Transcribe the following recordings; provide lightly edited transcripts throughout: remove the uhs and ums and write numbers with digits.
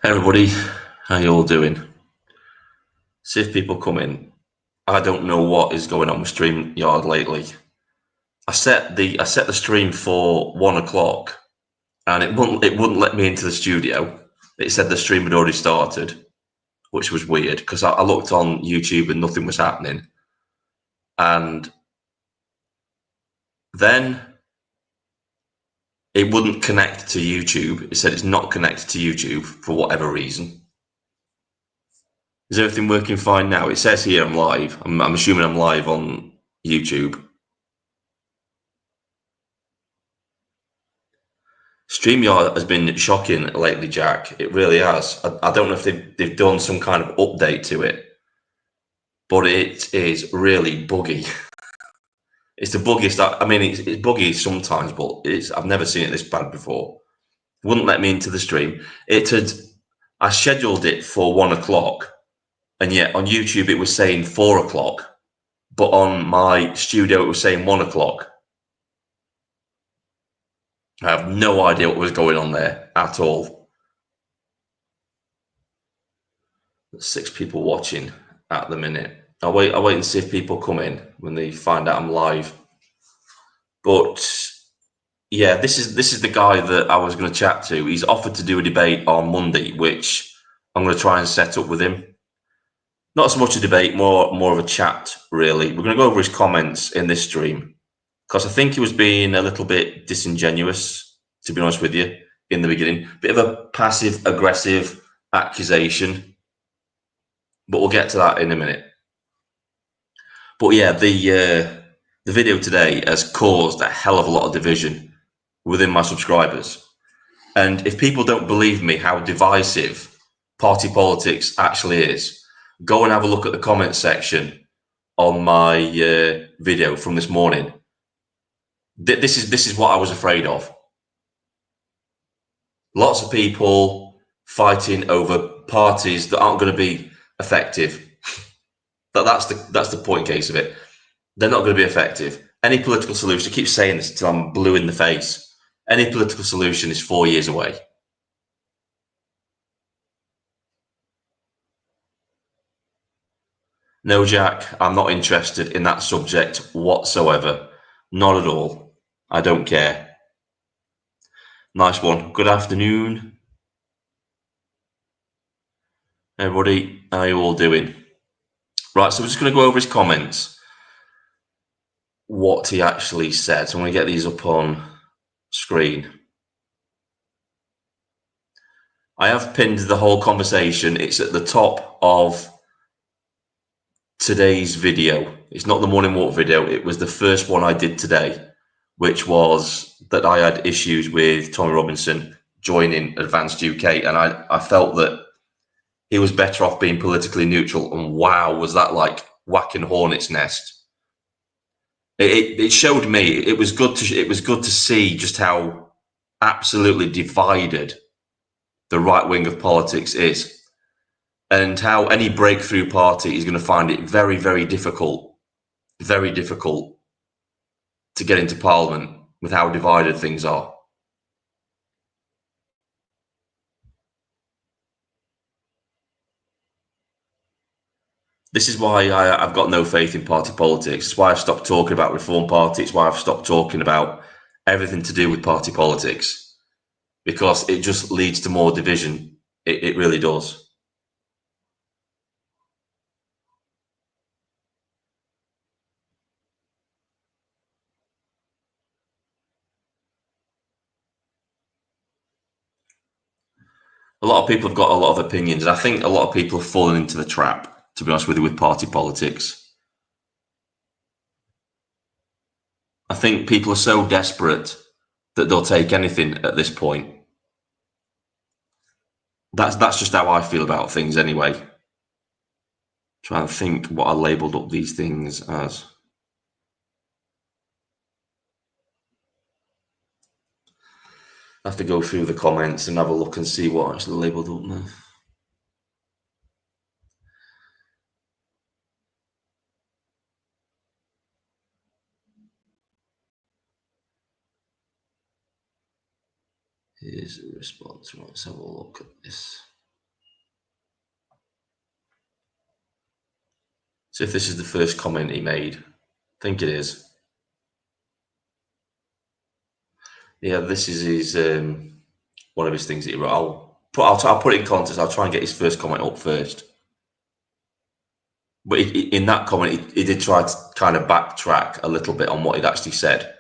Everybody, how you all doing? See if people come in. I don't know what is going on with StreamYard lately. I set the stream for 1 o'clock, and it wouldn't let me into the studio. It said the stream had already started, which was weird because I looked on YouTube and nothing was happening. And then it wouldn't connect to YouTube. It said it's not connected to YouTube for whatever reason. Is everything working fine now? It says here I'm live. I'm assuming I'm live on YouTube. StreamYard has been shocking lately, Jack. It really has. I don't know if they've done some kind of update to it, but it is really buggy. It's the buggiest. I mean, it's buggy sometimes, but I've never seen it this bad before. Wouldn't let me into the stream. I scheduled it for 1 o'clock, and yet on YouTube it was saying 4 o'clock, but on my studio it was saying 1 o'clock. I have no idea what was going on there at all. There's 6 people watching at the minute. I'll wait and see if people come in when they find out I'm live. But yeah, this is the guy that I was going to chat to. He's offered to do a debate on Monday, which I'm going to try and set up with him. Not so much a debate, more of a chat, really. We're going to go over his comments in this stream because I think he was being a little bit disingenuous, to be honest with you, in the beginning. Bit of a passive-aggressive accusation, but we'll get to that in a minute. But yeah, the video today has caused a hell of a lot of division within my subscribers. And if people don't believe me how divisive party politics actually is, go and have a look at the comment section on my video from this morning. This is what I was afraid of. Lots of people fighting over parties that aren't going to be effective. That's the point case of it. They're not going to be effective. Any political solution, I keep saying this until I'm blue in the face, any political solution is 4 years away. No, Jack, I'm not interested in that subject whatsoever. Not at all. I don't care. Nice one. Good afternoon, everybody. How are you all doing? Right, so we're just going to go over his comments, what he actually said. So I'm going to get these up on screen. I have pinned the whole conversation. It's at the top of today's video. It's not the morning walk video. It was the first one I did today, which was that I had issues with Tommy Robinson joining Advanced UK, and I felt that he was better off being politically neutral. And wow, was that like whacking hornet's nest? It showed me it was good to see just how absolutely divided the right wing of politics is, and how any breakthrough party is going to find it very, very difficult to get into Parliament with how divided things are. This is why I've got no faith in party politics. It's why I've stopped talking about Reform Party. It's why I've stopped talking about everything to do with party politics, because it just leads to more division. It really does. A lot of people have got a lot of opinions, and I think a lot of people have fallen into the trap, to be honest with you, with party politics. I think people are so desperate that they'll take anything at this point. That's just how I feel about things anyway. Trying to think what I labelled up these things as. I have to go through the comments and have a look and see what I actually labelled up now. Here's a response. Let's have a look at this. So if this is the first comment he made, I think it is. Yeah, this is his one of his things that he wrote. I'll put it in context. I'll try and get his first comment up first. But in that comment, he did try to kind of backtrack a little bit on what he'd actually said.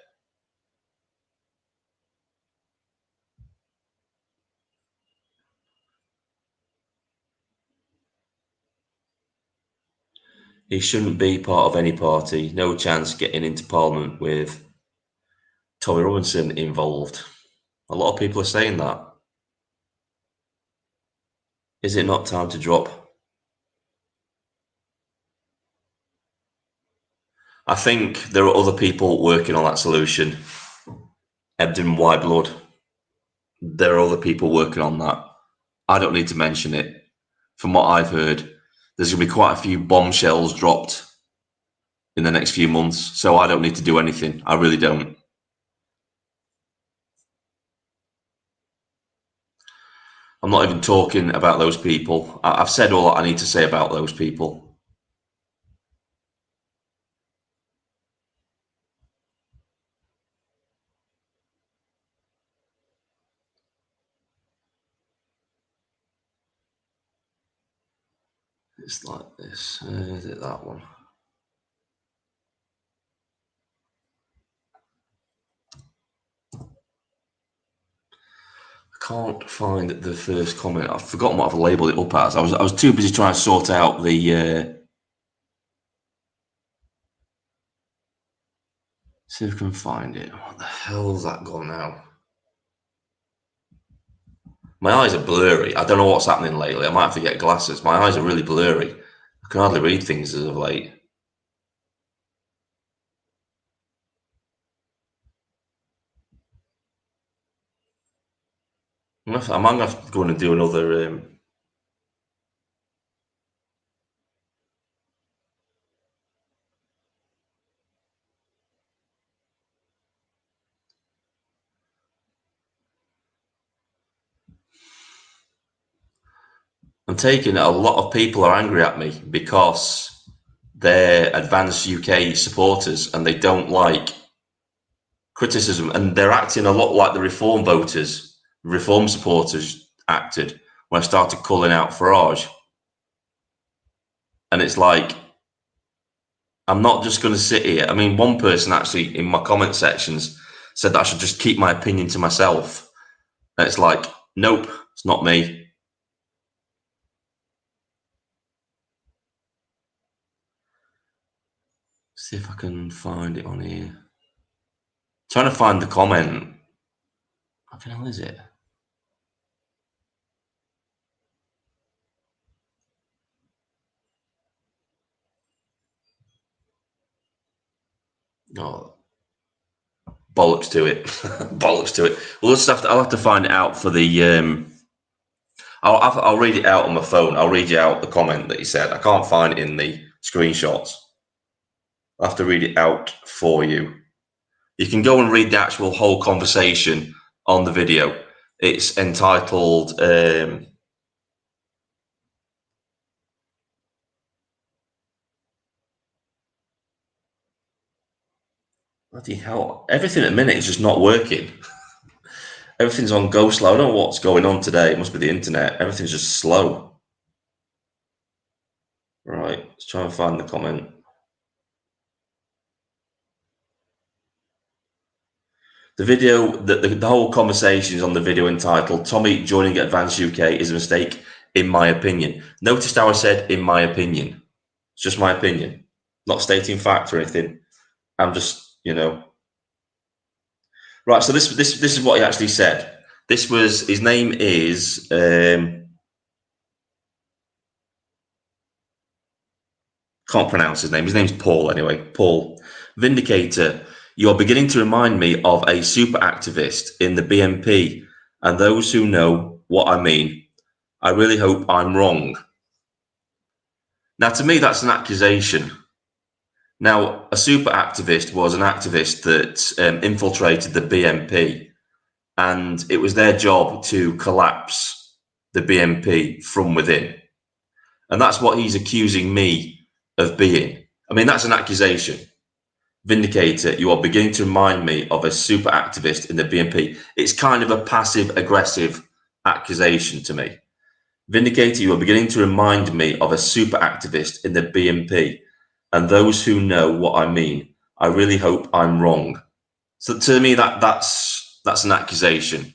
He shouldn't be part of any party. No chance getting into Parliament with Tommy Robinson involved. A lot of people are saying that. Is it not time to drop? I think there are other people working on that solution. Ebden Whiteblood. There are other people working on that. I don't need to mention it. From what I've heard, there's going to be quite a few bombshells dropped in the next few months, so I don't need to do anything. I really don't. I'm not even talking about those people. I've said all that I need to say about those people. It's like this. Is it that one? I can't find the first comment. I've forgotten what I've labelled it up as. I was too busy trying to sort out the. See if I can find it. What the hell's that gone now? My eyes are blurry. I don't know what's happening lately. I might have to get glasses. My eyes are really blurry. I can hardly read things as of late. I might have to go in and do another. I'm taking it a lot of people are angry at me because they're advanced UK supporters and they don't like criticism, and they're acting a lot like the Reform voters, Reform supporters acted when I started calling out Farage. And it's like, I'm not just going to sit here. I mean, one person actually in my comment sections said that I should just keep my opinion to myself. And it's like, nope, it's not me. See if I can find it on here. Trying to find the comment. What the hell is it? Oh, bollocks to it. Bollocks to it. Well, I'll have to find it out for the. I'll read it out on my phone. I'll read you out the comment that he said. I can't find it in the screenshots. I'll have to read it out for you. You can go and read the actual whole conversation on the video. It's entitled. Bloody hell! Everything at the minute is just not working. Everything's on go slow. I don't know what's going on today. It must be the internet. Everything's just slow. Right, let's try and find the comment. The video, the whole conversation is on the video entitled "Tommy joining Advanced UK is a mistake, in my opinion." Notice how I said "in my opinion." It's just my opinion, not stating fact or anything. I'm just, Right. So this is what he actually said. This was his name is. Can't pronounce his name. His name's Paul anyway. Paul. Vindicator, you are beginning to remind me of a super activist in the BNP, and those who know what I mean. I really hope I'm wrong. Now, to me, that's an accusation. Now, a super activist was an activist that infiltrated the BNP, and it was their job to collapse the BNP from within. And that's what he's accusing me of being. I mean, that's an accusation. Vindicator, you are beginning to remind me of a super activist in the BNP. It's kind of a passive aggressive accusation to me. Vindicator, you are beginning to remind me of a super activist in the BNP. And those who know what I mean, I really hope I'm wrong. So to me, that's an accusation.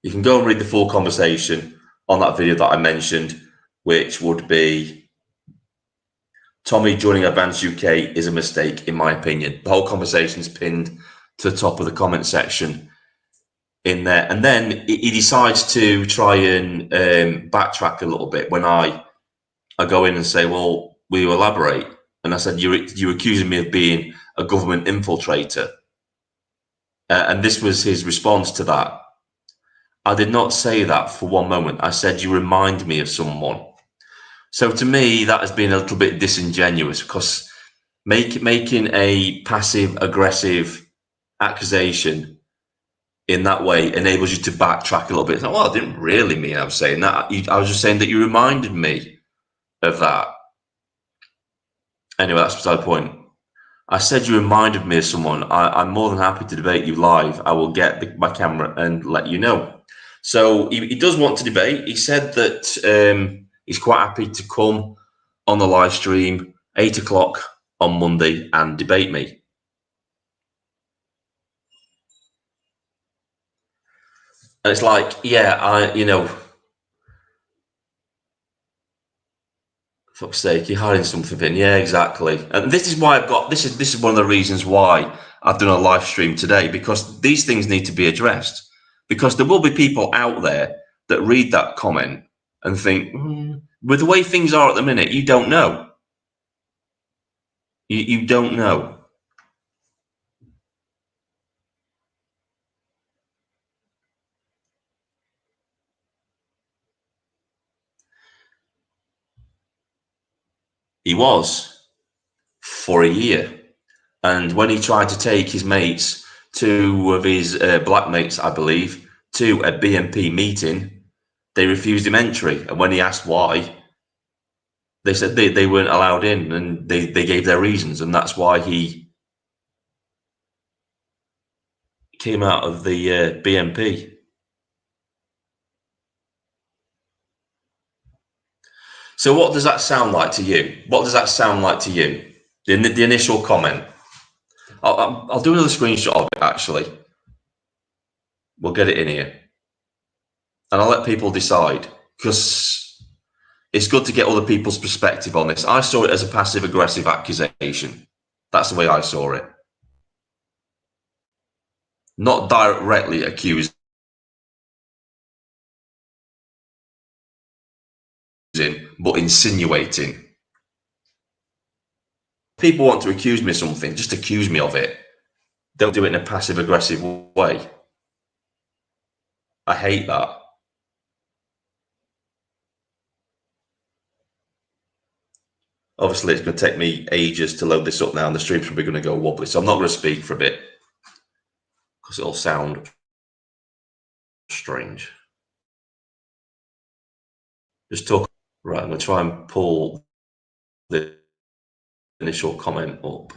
You can go and read the full conversation on that video that I mentioned, which would be Tommy joining Advance UK is a mistake, in my opinion. The whole conversation is pinned to the top of the comment section in there. And then he decides to try and backtrack a little bit when I go in and say, well, will you elaborate? And I said, you're accusing me of being a government infiltrator. And this was his response to that. I did not say that for one moment. I said, you remind me of someone. So to me, that has been a little bit disingenuous, because making a passive aggressive accusation in that way enables you to backtrack a little bit. It's like, well, I didn't really mean I was saying that. I was just saying that you reminded me of that. Anyway, that's beside the point. I said you reminded me of someone. I'm more than happy to debate you live. I will get my camera and let you know. So he does want to debate. He said that he's quite happy to come on the live stream 8 o'clock on Monday and debate me. And it's like, yeah, fuck's sake, you're hiding something in. Yeah, exactly. And this is why this is one of the reasons why I've done a live stream today, because these things need to be addressed. Because there will be people out there that read that comment and think, with the way things are at the minute, you don't know. You don't know. He was for a year. And when he tried to take his mates, two of his black mates, I believe, to a BNP meeting, they refused him entry. And when he asked why, they said they weren't allowed in, and they gave their reasons. And that's why he came out of the BNP. So what does that sound like to you? What does that sound like to you? The initial comment. I'll do another screenshot of it, actually. We'll get it in here. And I'll let people decide, because it's good to get other people's perspective on this. I saw it as a passive-aggressive accusation. That's the way I saw it. Not directly accusing, but insinuating. People want to accuse me of something, just accuse me of it. Don't do it in a passive-aggressive way. I hate that. Obviously, it's going to take me ages to load this up now, and the stream's probably going to go wobbly, so I'm not going to speak for a bit, because it'll sound strange. Just talk. Right, I'm going to try and pull the initial comment up.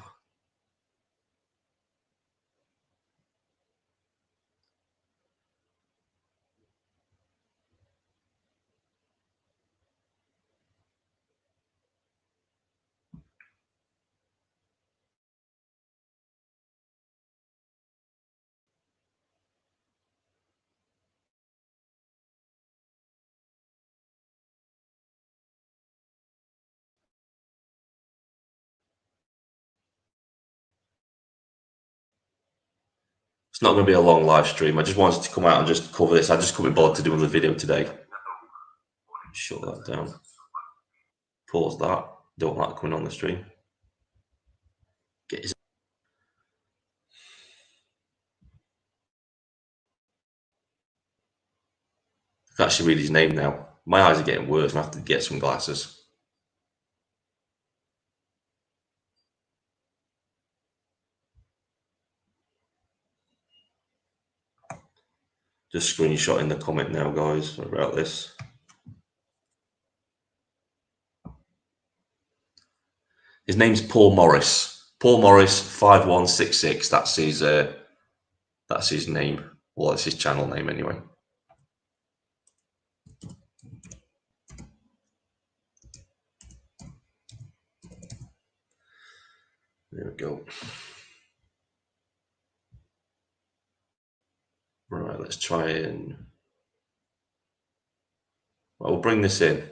It's not going to be a long live stream. I just wanted to come out and just cover this. I just couldn't be bothered to do another video today. Shut that down. Pause that. Don't like coming on the stream. Get his. I can actually read his name now. My eyes are getting worse. I have to get some glasses. Just screenshotting the comment now, guys. Sorry about this. His name's Paul Morris. Paul Morris 5166. That's his name. Well, that's his channel name anyway. There we go. Right, let's try and we'll bring this in.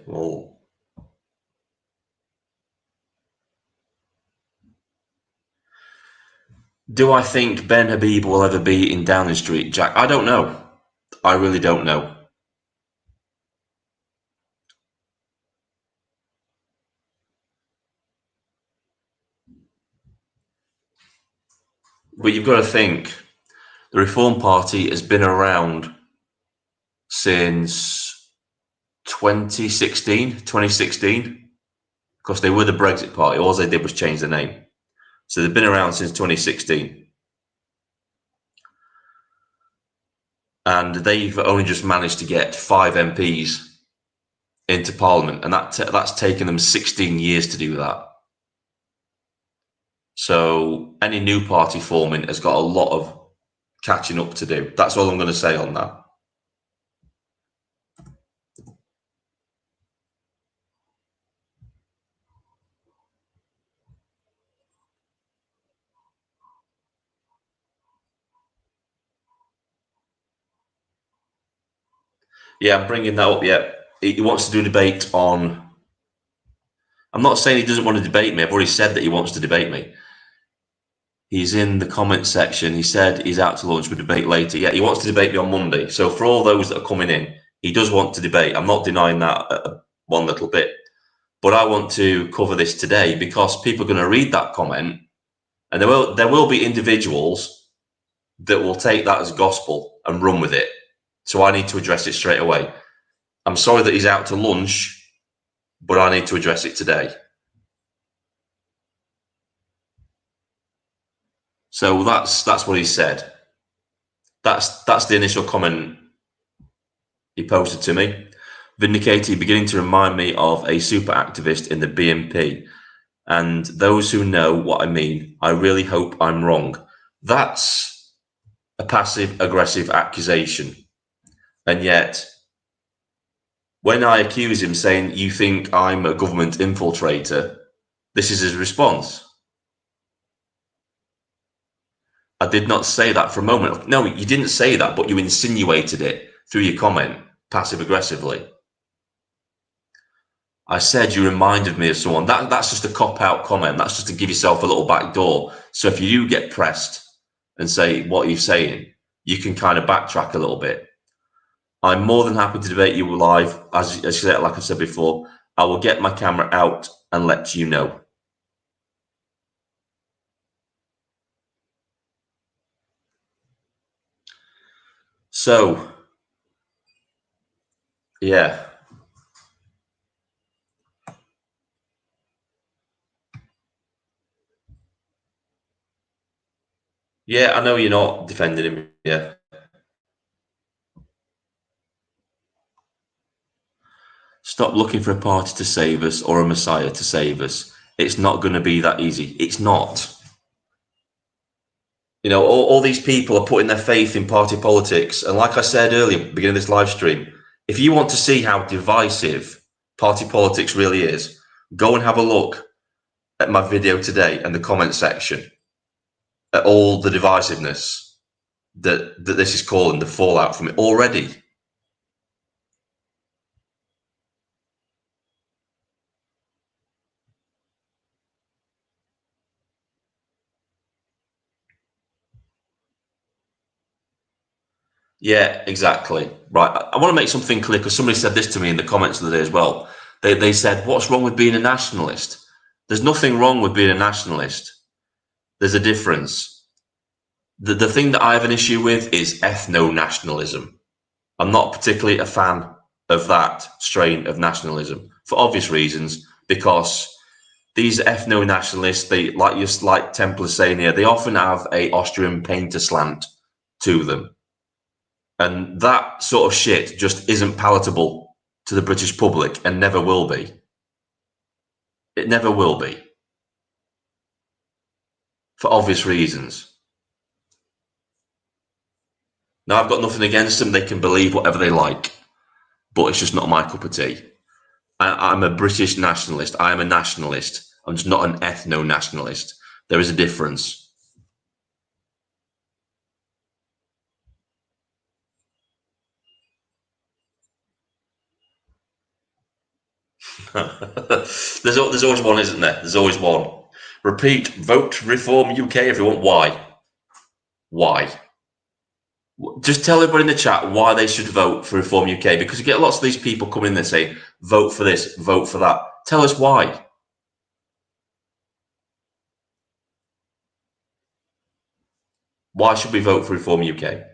Do I think Ben Habib will ever be in Downing Street, Jack? I don't know. I really don't know. But you've got to think, the Reform Party has been around since 2016, because they were the Brexit Party. All they did was change the name. So they've been around since 2016. And they've only just managed to get 5 MPs into Parliament. And that's taken them 16 years to do that. So any new party forming has got a lot of catching up to do. That's all I'm going to say on that. Yeah, I'm bringing that up. Yeah, he wants to do a debate on. I'm not saying he doesn't want to debate me. I've already said that he wants to debate me. He's in the comment section. He said he's out to lunch with debate later. Yeah, he wants to debate me on Monday. So for all those that are coming in, he does want to debate. I'm not denying that one little bit. But I want to cover this today because people are going to read that comment, and there will be individuals that will take that as gospel and run with it. So I need to address it straight away. I'm sorry that he's out to lunch, but I need to address it today. So that's what he said. That's the initial comment he posted to me. Vindicated, beginning to remind me of a super activist in the BNP. And those who know what I mean, I really hope I'm wrong. That's a passive-aggressive accusation. And yet, when I accuse him saying, you think I'm a government infiltrator, this is his response. I did not say that for a moment. No, you didn't say that, but you insinuated it through your comment, passive-aggressively. I said you reminded me of someone. That's just a cop-out comment. That's just to give yourself a little back door. So if you do get pressed and say what you're saying, you can kind of backtrack a little bit. I'm more than happy to debate you live. As you said, like I said before, I will get my camera out and let you know. So, yeah. Yeah, I know you're not defending him. Yeah. Stop looking for a party to save us or a messiah to save us. It's not going to be that easy. It's not. You know, all these people are putting their faith in party politics. And like I said earlier, beginning of this live stream, if you want to see how divisive party politics really is, go and have a look at my video today and the comment section at all the divisiveness that this is causing, the fallout from it already. Yeah, exactly. Right. I want to make something clear because somebody said this to me in the comments of the day as well. They said, what's wrong with being a nationalist? There's nothing wrong with being a nationalist. There's a difference. The thing that I have an issue with is ethno-nationalism. I'm not particularly a fan of that strain of nationalism for obvious reasons, because these ethno-nationalists, they, like Templar saying here, they often have a Austrian painter slant to them. And that sort of shit just isn't palatable to the British public and never will be. It never will be. for obvious reasons. Now, I've got nothing against them. They can believe whatever they like, but it's just not my cup of tea. I'm a British nationalist. I am a nationalist. I'm just not an ethno-nationalist. There is a difference. There's always one, isn't there? There's always one. Repeat, vote Reform UK, everyone. Why? Why? Just tell everybody in the chat why they should vote for Reform UK, because you get lots of these people coming in there saying, vote for this, vote for that. Tell us why. Why should we vote for Reform UK?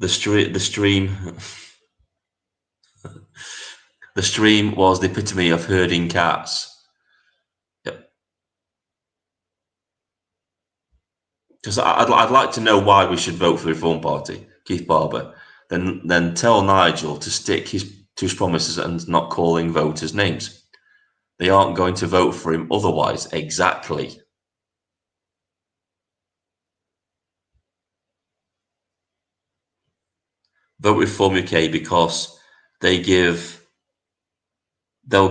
The stream was the epitome of herding cats. Yep. Because I'd like to know why we should vote for the Reform Party, Keith Barber. Then tell Nigel to stick to his promises and not calling voters names. They aren't going to vote for him otherwise. Exactly. Vote Reform UK because they'll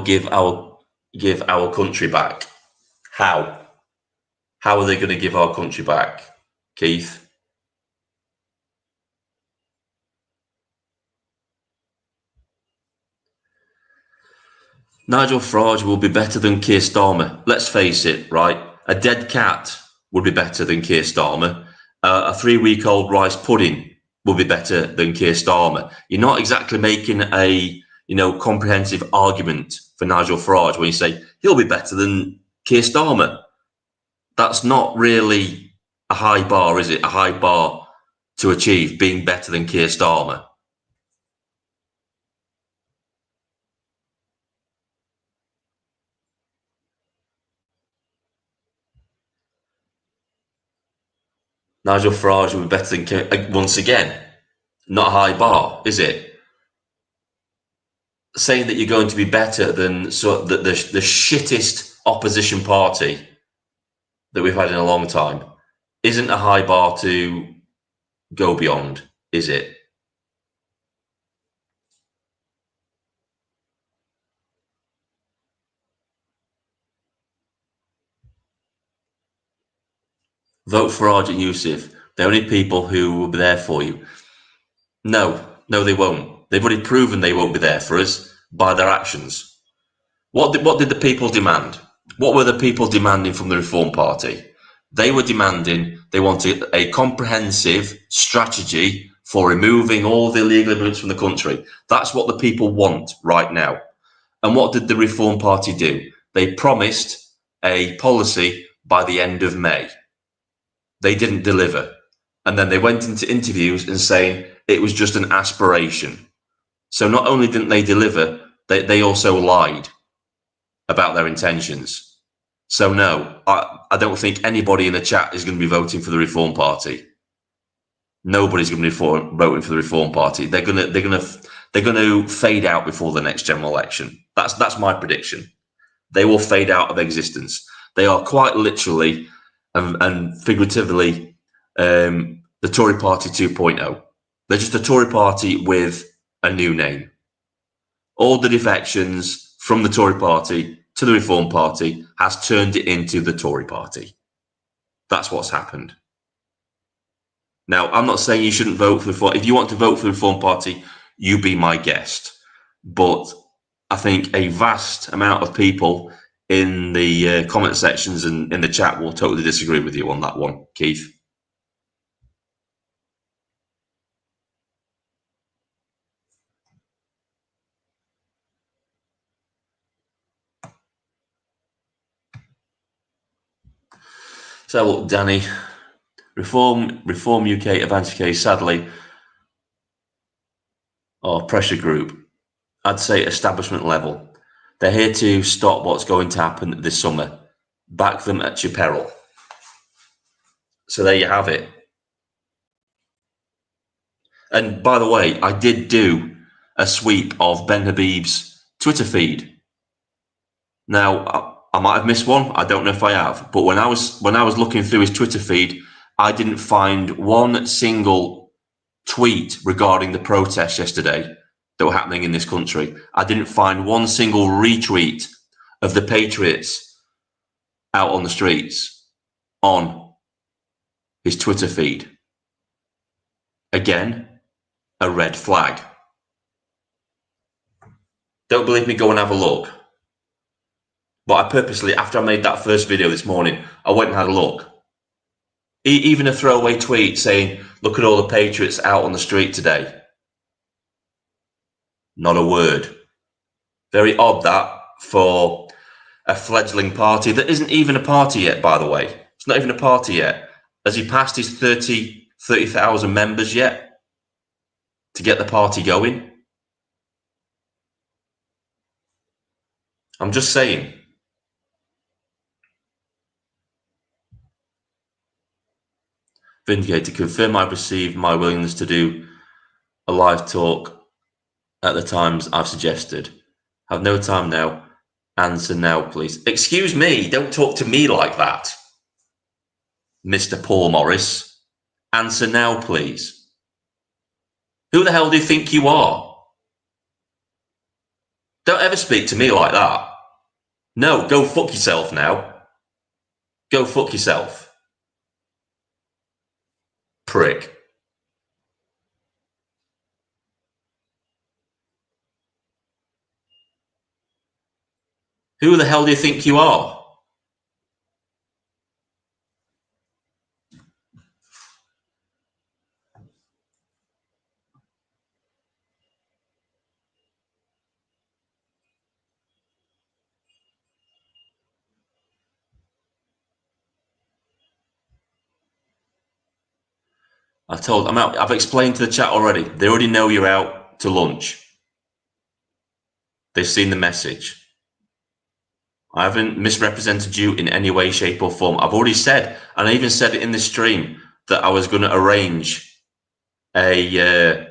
give our country back. How? How are they going to give our country back, Keith? Nigel Farage will be better than Keir Starmer. Let's face it, right? A dead cat would be better than Keir Starmer. A 3-week-old rice pudding will be better than Keir Starmer. You're not exactly making a comprehensive argument for Nigel Farage when you say he'll be better than Keir Starmer. That's not really a high bar, is it? A high bar to achieve, being better than Keir Starmer. Nigel Farage will be better than Keir. Once again, not a high bar, is it? Saying that you're going to be better than the shittest opposition party that we've had in a long time isn't a high bar to go beyond, is it? Vote for Arjun Yusuf. They're only people who will be there for you. No, they won't. They've already proven they won't be there for us by their actions. What did the people demand? What were the people demanding from the Reform Party? They wanted a comprehensive strategy for removing all the illegal immigrants from the country. That's what the people want right now. And what did the Reform Party do? They promised a policy by the end of May. They didn't deliver. And then they went into interviews and saying it was just an aspiration. So not only didn't they deliver, they also lied about their intentions. So no, I don't think anybody in the chat is going to be voting for the Reform Party. Nobody's going to be voting for the Reform Party. They're going to fade out before the next general election. That's my prediction. They will fade out of existence. They are quite literally and figuratively the Tory Party 2.0. They're just a Tory Party with a new name. All the defections from the Tory Party to the Reform Party has turned it into the Tory Party. That's what's happened. Now, I'm not saying you shouldn't vote for the Reform. If you want to vote for the Reform Party, you be my guest. But I think a vast amount of people in the comment sections and in the chat will totally disagree with you on that one, Keith. So look, Danny, Reform UK, Advantage K, sadly, or pressure group, I'd say establishment level. They're here to stop what's going to happen this summer. Back them at your peril. So there you have it. And by the way, I did do a sweep of Ben Habib's Twitter feed. Now, I might have missed one. I don't know if I have. But when I was looking through his Twitter feed, I didn't find one single tweet regarding the protests yesterday that were happening in this country. I didn't find one single retweet of the Patriots out on the streets on his Twitter feed. Again, a red flag. Don't believe me? Go and have a look. But I purposely, after I made that first video this morning, I went and had a look. Even a throwaway tweet saying, look at all the Patriots out on the street today. Not a word. Very odd that for a fledgling party that isn't even a party yet, by the way. It's not even a party yet. Has he passed his 30,000 members yet to get the party going? I'm just saying. Vindicator, confirm I've received my willingness to do a live talk at the times I've suggested. Have no time now. Answer now, please. Excuse me, don't talk to me like that, Mr. Paul Morris. Answer now, please. Who the hell do you think you are? Don't ever speak to me like that. No, go fuck yourself now. Go fuck yourself. Prick. Who the hell do you think you are? I've explained to the chat already. They already know you're out to lunch. They've seen the message. I haven't misrepresented you in any way, shape, or form. I've already said, and I even said it in the stream, that I was going to arrange a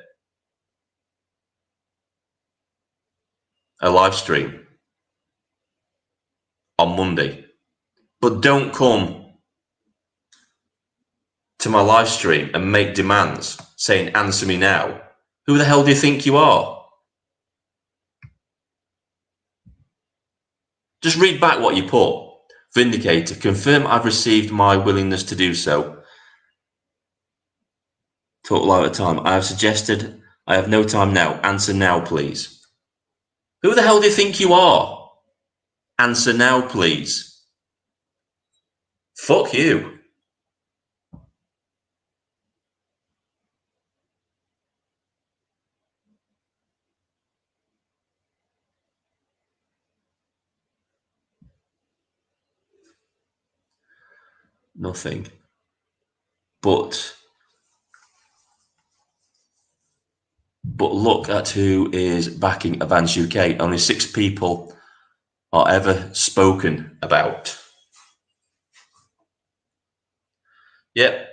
live stream on Monday. But don't come to my live stream and make demands saying, answer me now. Who the hell do you think you are? Just read back what you put. Vindicator, confirm I've received my willingness to do so. Talk live at time. I have suggested I have no time now. Answer now, please. Who the hell do you think you are? Answer now, please. Fuck you. Nothing. But look at who is backing Advance UK. Only 6 people are ever spoken about. Yep.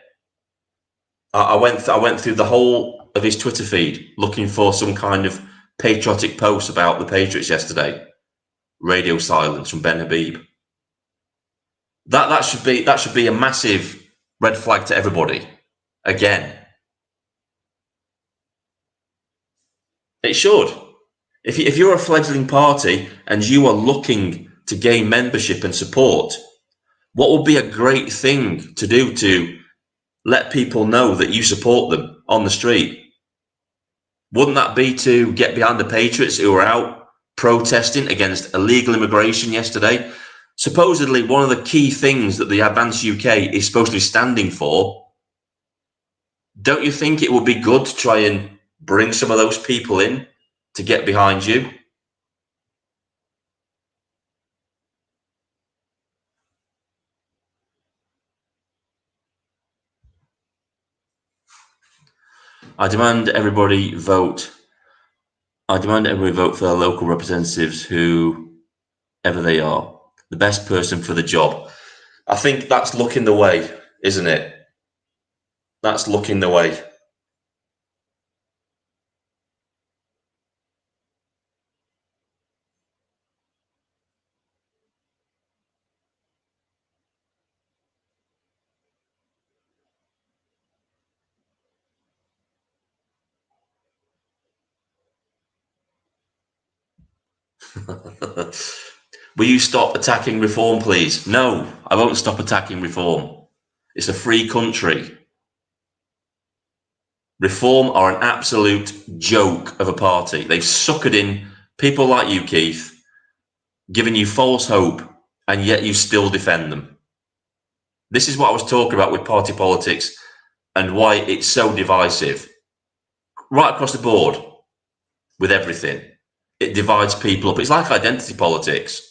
I went through the whole of his Twitter feed looking for some kind of patriotic post about the Patriots yesterday. Radio silence from Ben Habib. That should be a massive red flag to everybody. Again. It should. If you're a fledgling party and you are looking to gain membership and support, what would be a great thing to do to let people know that you support them on the street? Wouldn't that be to get behind the Patriots who were out protesting against illegal immigration yesterday? Supposedly one of the key things that the Advance UK is supposed to be standing for. Don't you think it would be good to try and bring some of those people in to get behind you? I demand everybody vote. I demand everybody vote for their local representatives, whoever they are, the best person for the job. I think that's looking the way, isn't it? That's looking the way. Will you stop attacking reform, please? No, I won't stop attacking reform. It's a free country. Reform are an absolute joke of a party. They've suckered in people like you, Keith, giving you false hope, and yet you still defend them. This is what I was talking about with party politics and why it's so divisive. Right across the board with everything. It divides people up. It's like identity politics.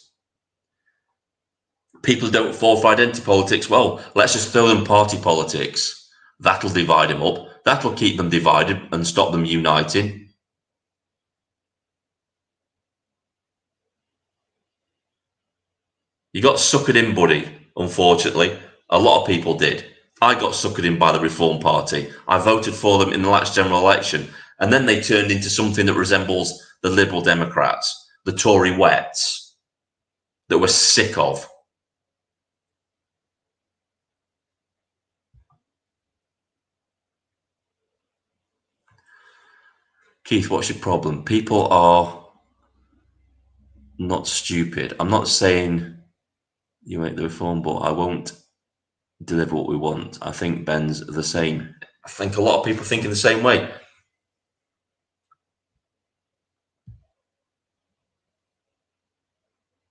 People don't fall for identity politics. Well, let's just throw them party politics. That'll divide them up. That'll keep them divided and stop them uniting. You got suckered in, buddy, unfortunately. A lot of people did. I got suckered in by the Reform Party. I voted for them in the last general election, and then they turned into something that resembles the Liberal Democrats, the Tory wets, that we're sick of. Keith, what's your problem? People are not stupid. I'm not saying you make the reform, but I won't deliver what we want. I think Ben's the same. I think a lot of people think in the same way.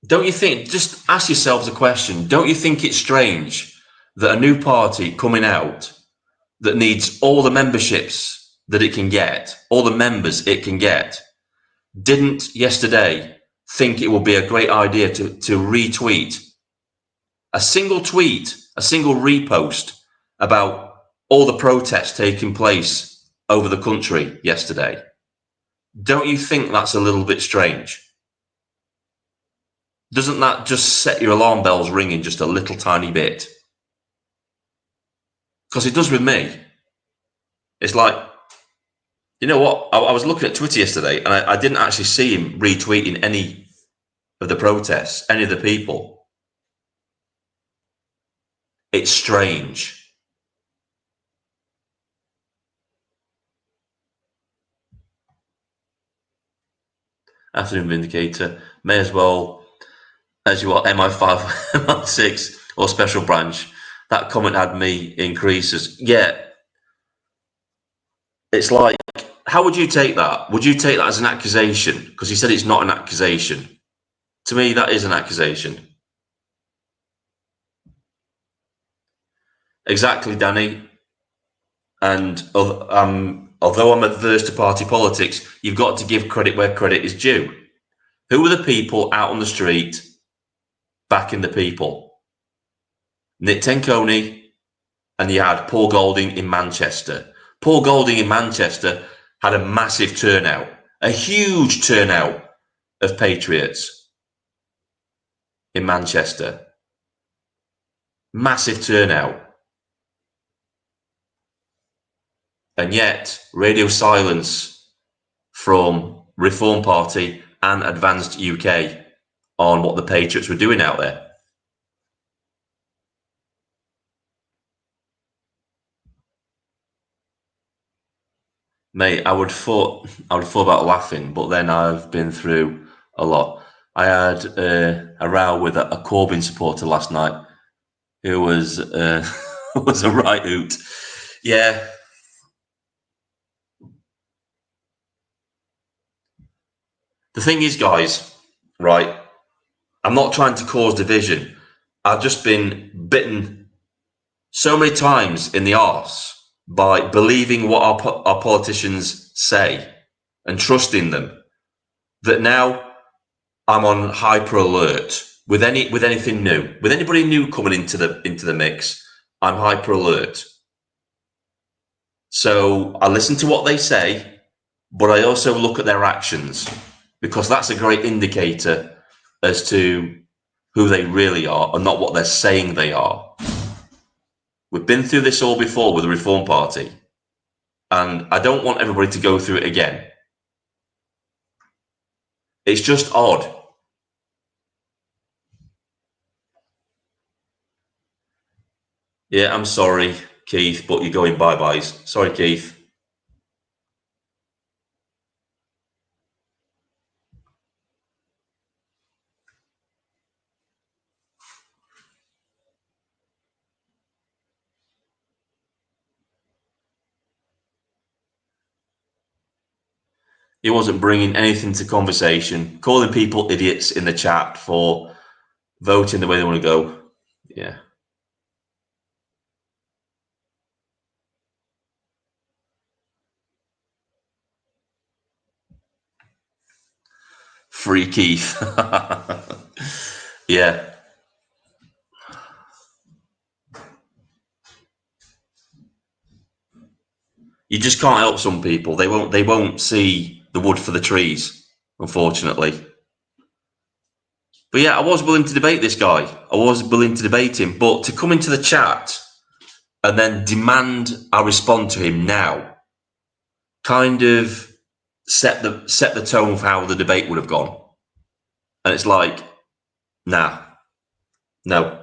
Don't you think, just ask yourselves a question, don't you think it's strange that a new party coming out that needs all the memberships that it can get, all the members it can get, didn't yesterday think it would be a great idea to retweet a single tweet, a single repost about all the protests taking place over the country yesterday? Don't you think that's a little bit strange? Doesn't that just set your alarm bells ringing just a little tiny bit? Because it does with me. It's like, you know what? I was looking at Twitter yesterday and I didn't actually see him retweeting any of the protests, any of the people. It's strange. Afternoon Vindicator, may as well, as you are, MI5, MI6, or Special Branch. That comment had me in creases. Yeah. It's like, how would you take that? Would you take that as an accusation? Because he said it's not an accusation. To me, that is an accusation. Exactly, Danny. And although I'm adverse to party politics, you've got to give credit where credit is due. Who were the people out on the street backing the people? Nick Tenconi, and you had Paul Golding in Manchester. Paul Golding in Manchester had a massive turnout, a huge turnout of patriots in Manchester. Massive turnout. And yet, radio silence from Reform Party and Advanced UK on what the Patriots were doing out there. Mate, I would thought about laughing, but then I've been through a lot. I had a row with a Corbyn supporter last night who was was a right hoot. Yeah. The thing is, guys, right, I'm not trying to cause division. I've just been bitten so many times in the arse by believing what our politicians say and trusting them that now I'm on hyper alert with anything new. With anybody new coming into the mix, I'm hyper alert. So I listen to what they say, but I also look at their actions, because that's a great indicator as to who they really are and not what they're saying they are. We've been through this all before with the Reform Party, and I don't want everybody to go through it again. It's just odd. Yeah, I'm sorry, Keith, but you're going bye-byes. Sorry, Keith. He wasn't bringing anything to conversation, calling people idiots in the chat for voting the way they want to go. Yeah. Free Keith. Yeah. You just can't help some people. They won't see the wood for the trees, unfortunately. But yeah, I was willing to debate this guy. I was willing to debate him, but to come into the chat and then demand I respond to him now kind of set the tone for how the debate would have gone. And it's like, nah, no.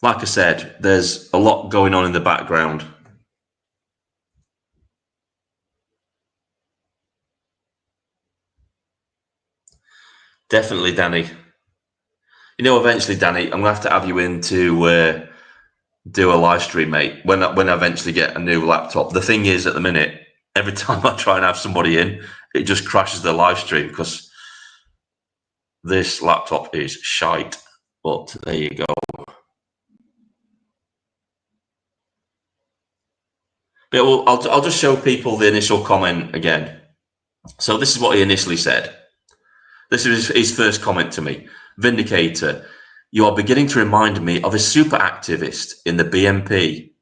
Like I said, there's a lot going on in the background. Definitely, Danny. You know, eventually, Danny, I'm gonna have to have you in to do a live stream, mate. When I eventually get a new laptop. The thing is, at the minute, every time I try and have somebody in, it just crashes the live stream because this laptop is shite. But there you go. But I'll just show people the initial comment again. So this is what he initially said. This is his first comment to me. Vindicator, you are beginning to remind me of a super activist in the BNP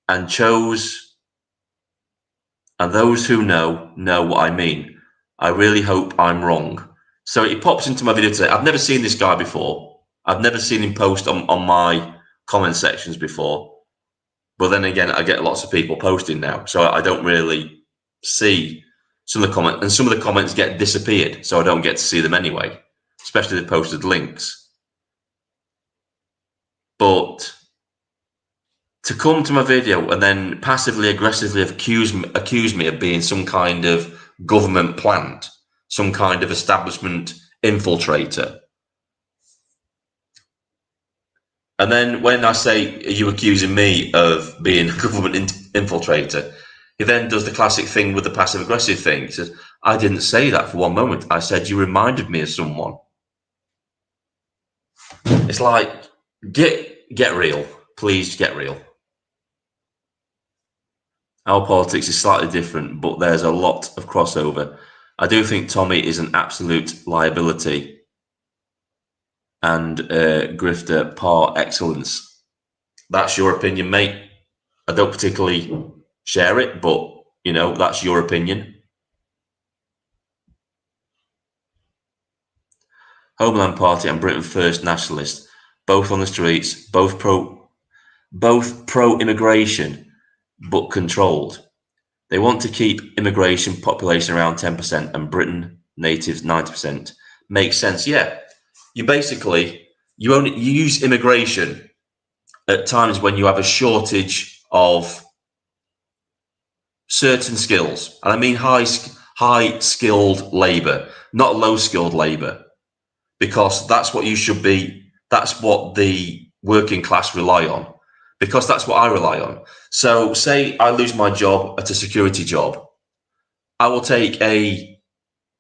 and those who know what I mean. I really hope I'm wrong. So he pops into my video today. I've never seen this guy before. I've never seen him post on my comment sections before. But then again, I get lots of people posting now. So I don't really see some of the comments. And some of the comments get disappeared. So I don't get to see them anyway, especially the posted links. But to come to my video and then passively aggressively accuse me of being some kind of government plant, some kind of establishment infiltrator. And then when I say, are you accusing me of being a government infiltrator? He then does the classic thing with the passive aggressive thing. He says, I didn't say that for one moment. I said you reminded me of someone. It's like, get real. Please get real. Our politics is slightly different, but there's a lot of crossover. I do think Tommy is an absolute liability and grifter par excellence. That's your opinion, mate. I don't particularly share it, but, you know, that's your opinion. Homeland Party and Britain First Nationalist, both on the streets, both pro-immigration, but controlled. They want to keep immigration population around 10% and Britain natives 90%. Makes sense. Yeah. You use immigration at times when you have a shortage of certain skills. And I mean high skilled labor, not low skilled labor, because that's what you should be. That's what the working class rely on, because that's what I rely on. So say I lose my job at a security job. I will take a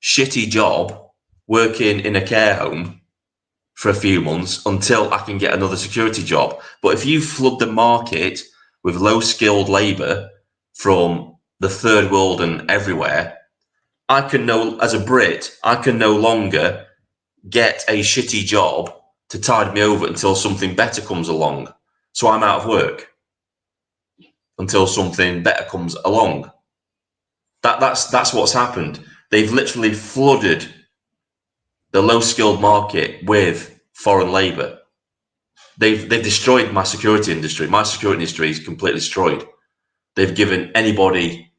shitty job working in a care home for a few months until I can get another security job. But if you flood the market with low skilled labor from the third world and everywhere, as a Brit, I can no longer get a shitty job to tide me over until something better comes along. So I'm out of work until something better comes along. That's what's happened. They've literally flooded the low skilled market with foreign labor. They've destroyed my security industry. My security industry is completely destroyed. They've given anybody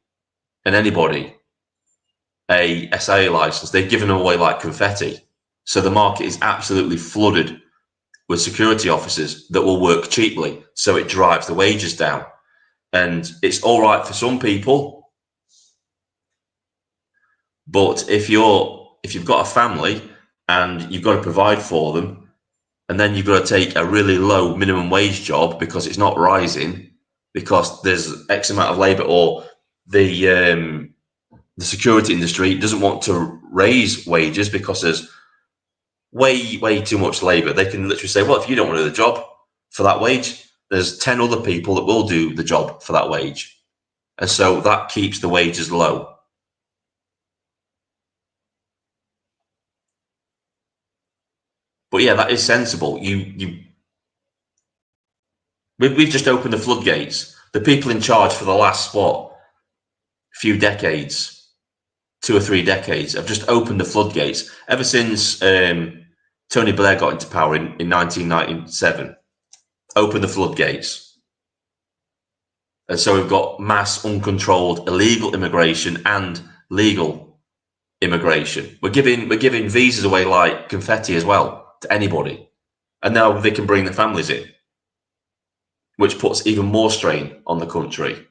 a SIA license. They've given them away like confetti. So the market is absolutely flooded with security officers that will work cheaply. So it drives the wages down. And it's all right for some people. But if you've got a family and you've got to provide for them, and then you've got to take a really low minimum wage job because it's not rising, because there's X amount of labour, or the security industry doesn't want to raise wages because there's way too much labour. They can literally say, well, if you don't want to do the job for that wage, there's 10 other people that will do the job for that wage. And so that keeps the wages low. But yeah, that is sensible. We've just opened the floodgates. The people in charge for the last, few decades, 2 or 3 decades, have just opened the floodgates. Ever since Tony Blair got into power in 1997, opened the floodgates. And so we've got mass, uncontrolled, illegal immigration and legal immigration. We're giving visas away like confetti as well to anybody. And now they can bring their families in, which puts even more strain on the country.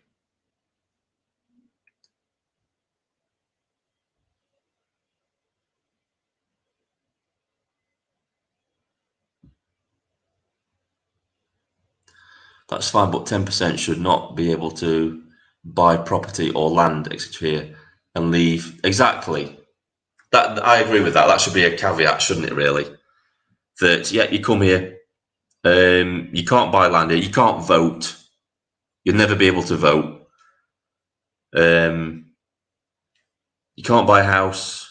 That's fine, but 10% should not be able to buy property or land, etc., and leave. Exactly. That I agree with that. That should be a caveat, shouldn't it? Really, that yeah, you come here, you can't buy land here, you can't vote, you'll never be able to vote. You can't buy a house,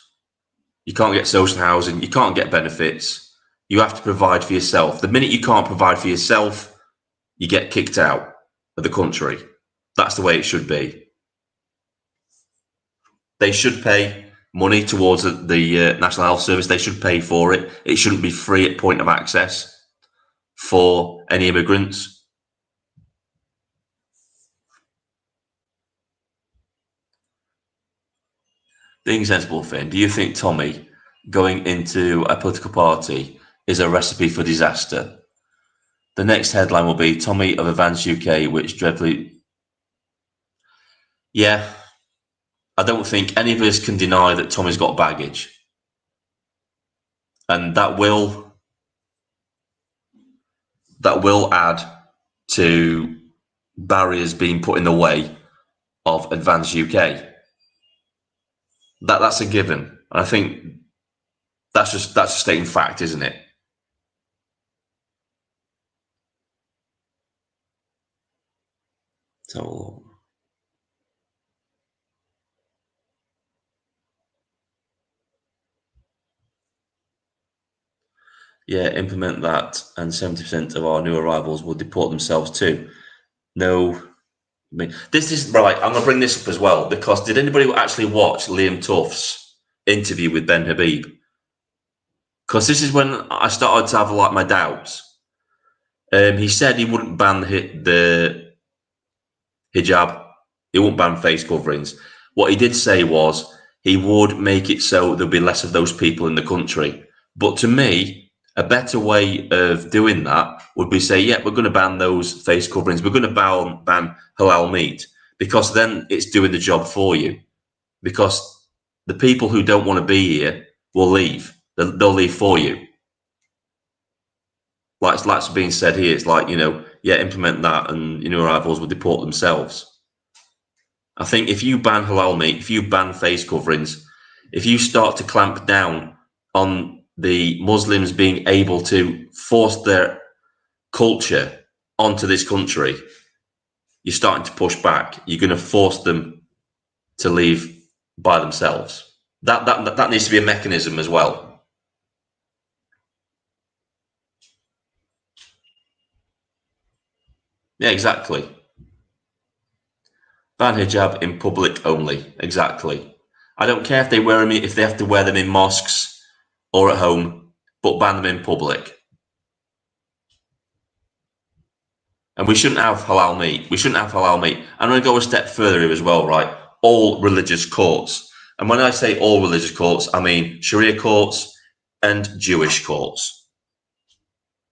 you can't get social housing, you can't get benefits. You have to provide for yourself. The minute you can't provide for yourself, you get kicked out of the country. That's the way it should be. They should pay money towards the National Health Service. They should pay for it. It shouldn't be free at point of access for any immigrants. Being sensible, Finn, do you think Tommy going into a political party is a recipe for disaster? The next headline will be Tommy of Advance UK, which dreadfully... Yeah, I don't think any of us can deny that Tommy's got baggage. And that will add to barriers being put in the way of Advance UK. That's a given. And I think that's a stating fact, isn't it? So yeah, implement that, and 70% of our new arrivals will deport themselves too. No, I mean, this is right. I'm going to bring this up as well, because did anybody actually watch Liam Tuff's interview with Ben Habib? Because this is when I started to have like my doubts. He said he wouldn't ban the hijab. He wouldn't ban face coverings. What he did say was he would make it so there'll be less of those people in the country. But to me, a better way of doing that would be say, yeah, we're going to ban those face coverings. We're going to ban halal meat, because then it's doing the job for you. Because the people who don't want to be here will leave. They'll leave for you. Like being said here, it's like, yeah, implement that and new arrivals will deport themselves. I think if you ban halal meat, if you ban face coverings, if you start to clamp down on the Muslims being able to force their culture onto this country, you're starting to push back. You're going to force them to leave by themselves. That needs to be a mechanism as well. Yeah, exactly. Ban hijab in public only. Exactly. I don't care if they have to wear them in mosques or at home, but ban them in public. And we shouldn't have halal meat. We shouldn't have halal meat. I'm going to go a step further here as well, right? All religious courts. And when I say all religious courts, I mean Sharia courts and Jewish courts.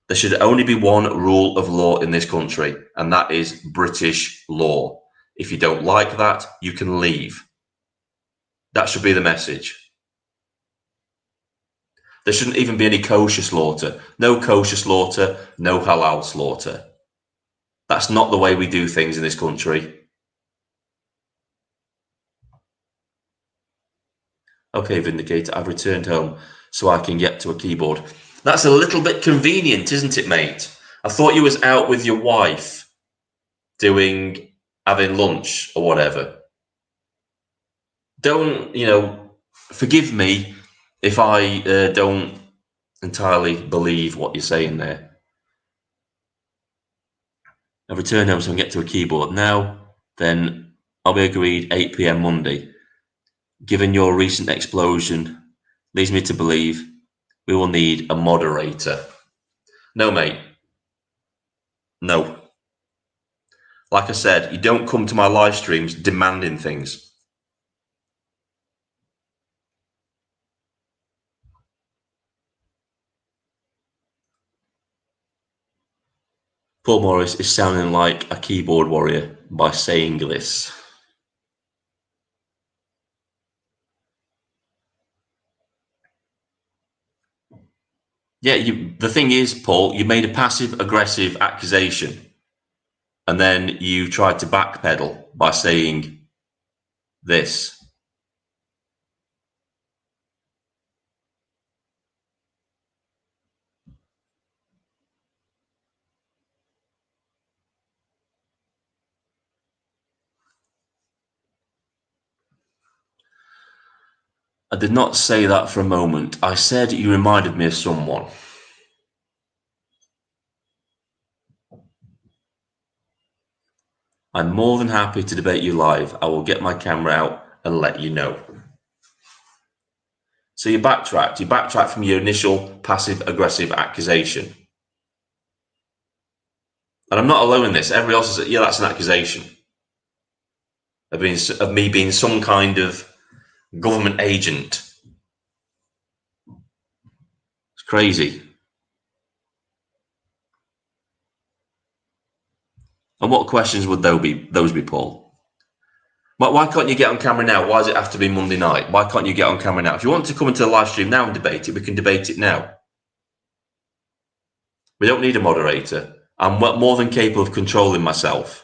There should only be one rule of law in this country, and that is British law. If you don't like that, you can leave. That should be the message. There shouldn't even be any kosher slaughter. No kosher slaughter, no halal slaughter. That's not the way we do things in this country. Okay, Vindicator, I've returned home so I can get to a keyboard. That's a little bit convenient, isn't it, mate? I thought you was out with your wife having lunch or whatever. Don't, forgive me if I don't entirely believe what you're saying there. I've returned home so I can get to a keyboard. Now, then, I'll be agreed 8 p.m. Monday. Given your recent explosion, leads me to believe we will need a moderator. No, mate. No. Like I said, you don't come to my live streams demanding things. Paul Morris is sounding like a keyboard warrior by saying this. Yeah, the thing is, Paul, you made a passive-aggressive accusation, and then you tried to backpedal by saying this. I did not say that for a moment. I said you reminded me of someone. I'm more than happy to debate you live. I will get my camera out and let you know. So you backtracked. You backtracked from your initial passive-aggressive accusation. And I'm not alone in this. Everybody else is, yeah, that's an accusation of me being some kind of government agent. It's crazy. And what questions would those be, Paul? Why can't you get on camera now? Why does it have to be Monday night? Why can't you get on camera now? If you want to come into the live stream now and debate it, we can debate it now. We don't need a moderator. I'm more than capable of controlling myself.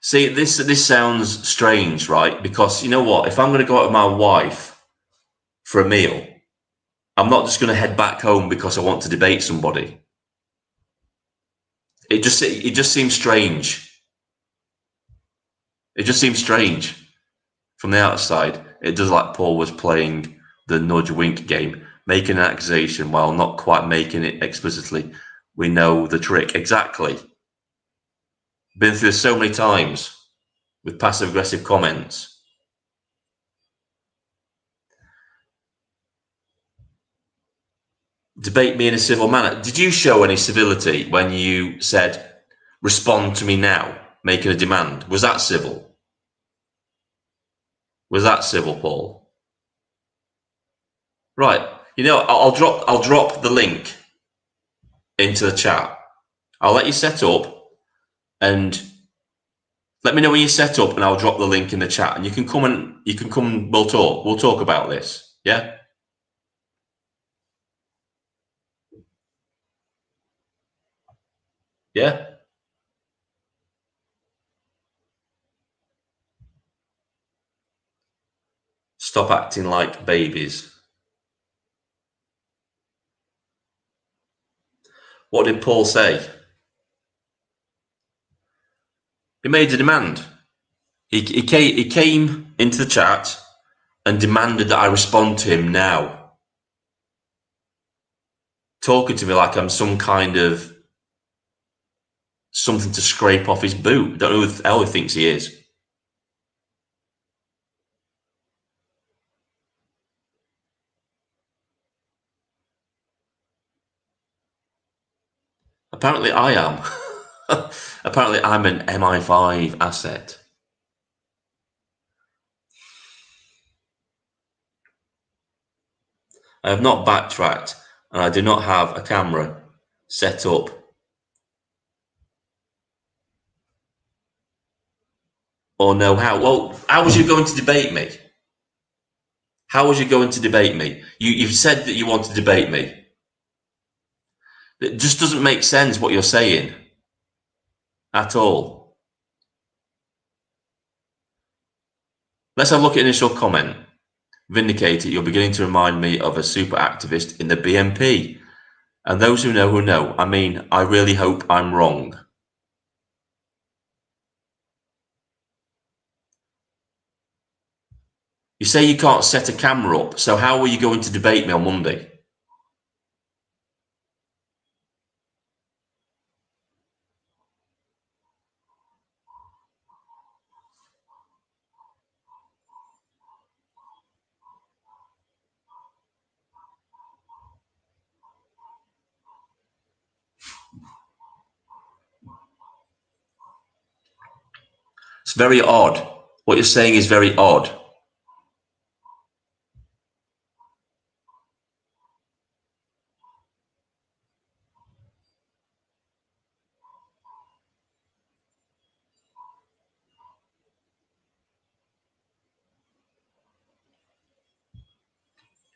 See, this sounds strange, right? Because you know what? If I'm going to go out with my wife for a meal, I'm not just going to head back home because I want to debate somebody. It just seems strange. It just seems strange from the outside. It does like Paul was playing the nudge wink game, making an accusation while not quite making it explicitly. We know the trick. Exactly. Been through this so many times with passive aggressive comments. Debate me in a civil manner. Did you show any civility when you said, respond to me now, making a demand? Was that civil? Was that civil, Paul? Right. I'll drop the link into the chat. I'll let you set up and let me know when you set up and I'll drop the link in the chat and you can come, we'll talk about this. Yeah. Yeah. Stop acting like babies. What did Paul say? He made a demand. He came into the chat and demanded that I respond to him now. Talking to me like I'm some kind of something to scrape off his boot. Don't know who the hell he thinks he is. Apparently I am. Apparently I'm an MI5 asset. I have not backtracked and I do not have a camera set up Or no, how? Well, how was you going to debate me? How was you going to debate me? You've said that you want to debate me. It just doesn't make sense what you're saying at all. Let's have a look at initial comment. Vindicator, you're beginning to remind me of a super activist in the BNP. And those who know. I mean, I really hope I'm wrong. You say you can't set a camera up, so how are you going to debate me on Monday? It's very odd. What you're saying is very odd.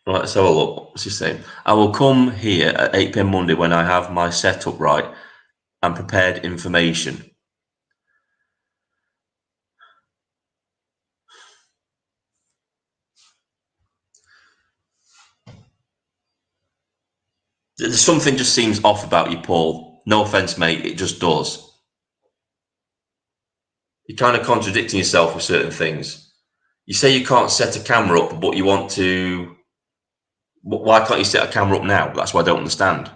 Right, let's have a look. What's he saying? I will come here at 8 p.m. Monday when I have my setup right and prepared information. There's something just seems off about you, Paul. No offense, mate, it just does. You're kind of contradicting yourself with certain things. You say you can't set a camera up, but you want to. Why can't you set a camera up now? That's what I don't understand.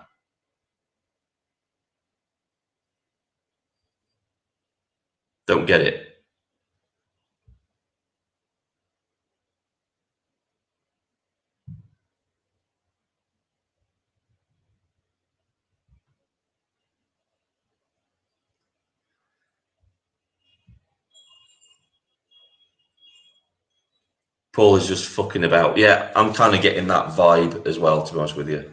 Don't get it. Paul is just fucking about. Yeah, I'm kind of getting that vibe as well, to be honest with you.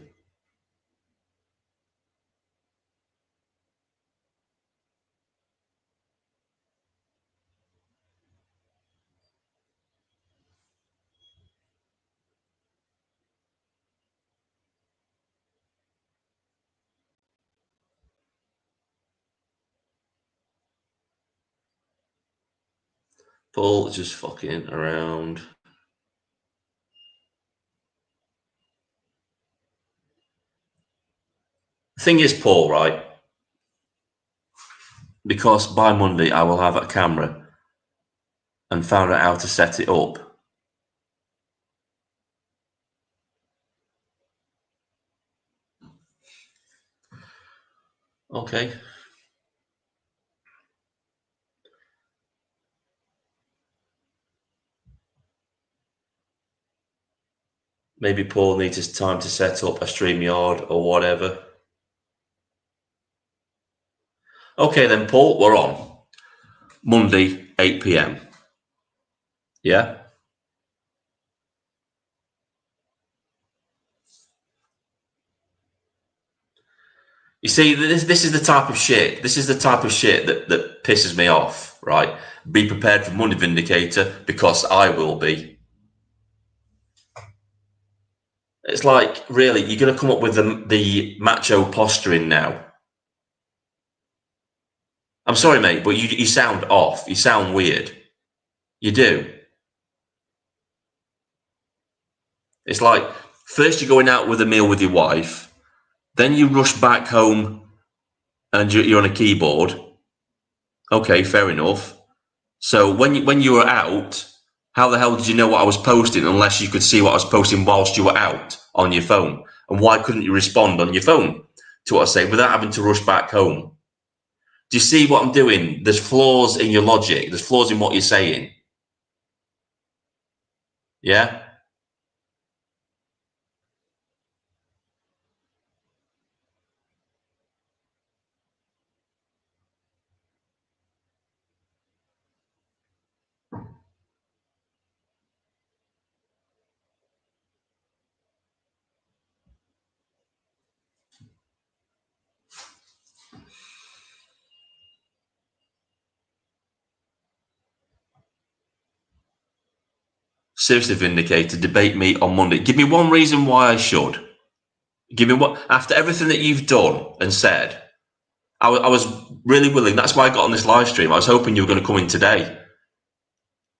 Paul is just fucking around. The thing is, Paul, right? Because by Monday I will have a camera and found out how to set it up. Okay. Maybe Paul needs his time to set up a StreamYard or whatever. Okay, then, Paul, we're on. Monday, 8 p.m. Yeah? You see, this is the type of shit. This is the type of shit that pisses me off, right? Be prepared for Monday, Vindicator, because I will be. It's like, really, you're going to come up with the macho posturing now. I'm sorry, mate, but you sound off. You sound weird. You do. It's like, first you're going out with a meal with your wife, then you rush back home and you're on a keyboard. Okay, fair enough. So when you were out, how the hell did you know what I was posting unless you could see what I was posting whilst you were out on your phone? And why couldn't you respond on your phone to what I say without having to rush back home? Do you see what I'm doing? There's flaws in your logic. There's flaws in what you're saying. Yeah? Seriously, Vindicator, debate me on Monday. Give me one reason why I should. Give me what, after everything that you've done and said, I was really willing. That's why I got on this live stream. I was hoping you were going to come in today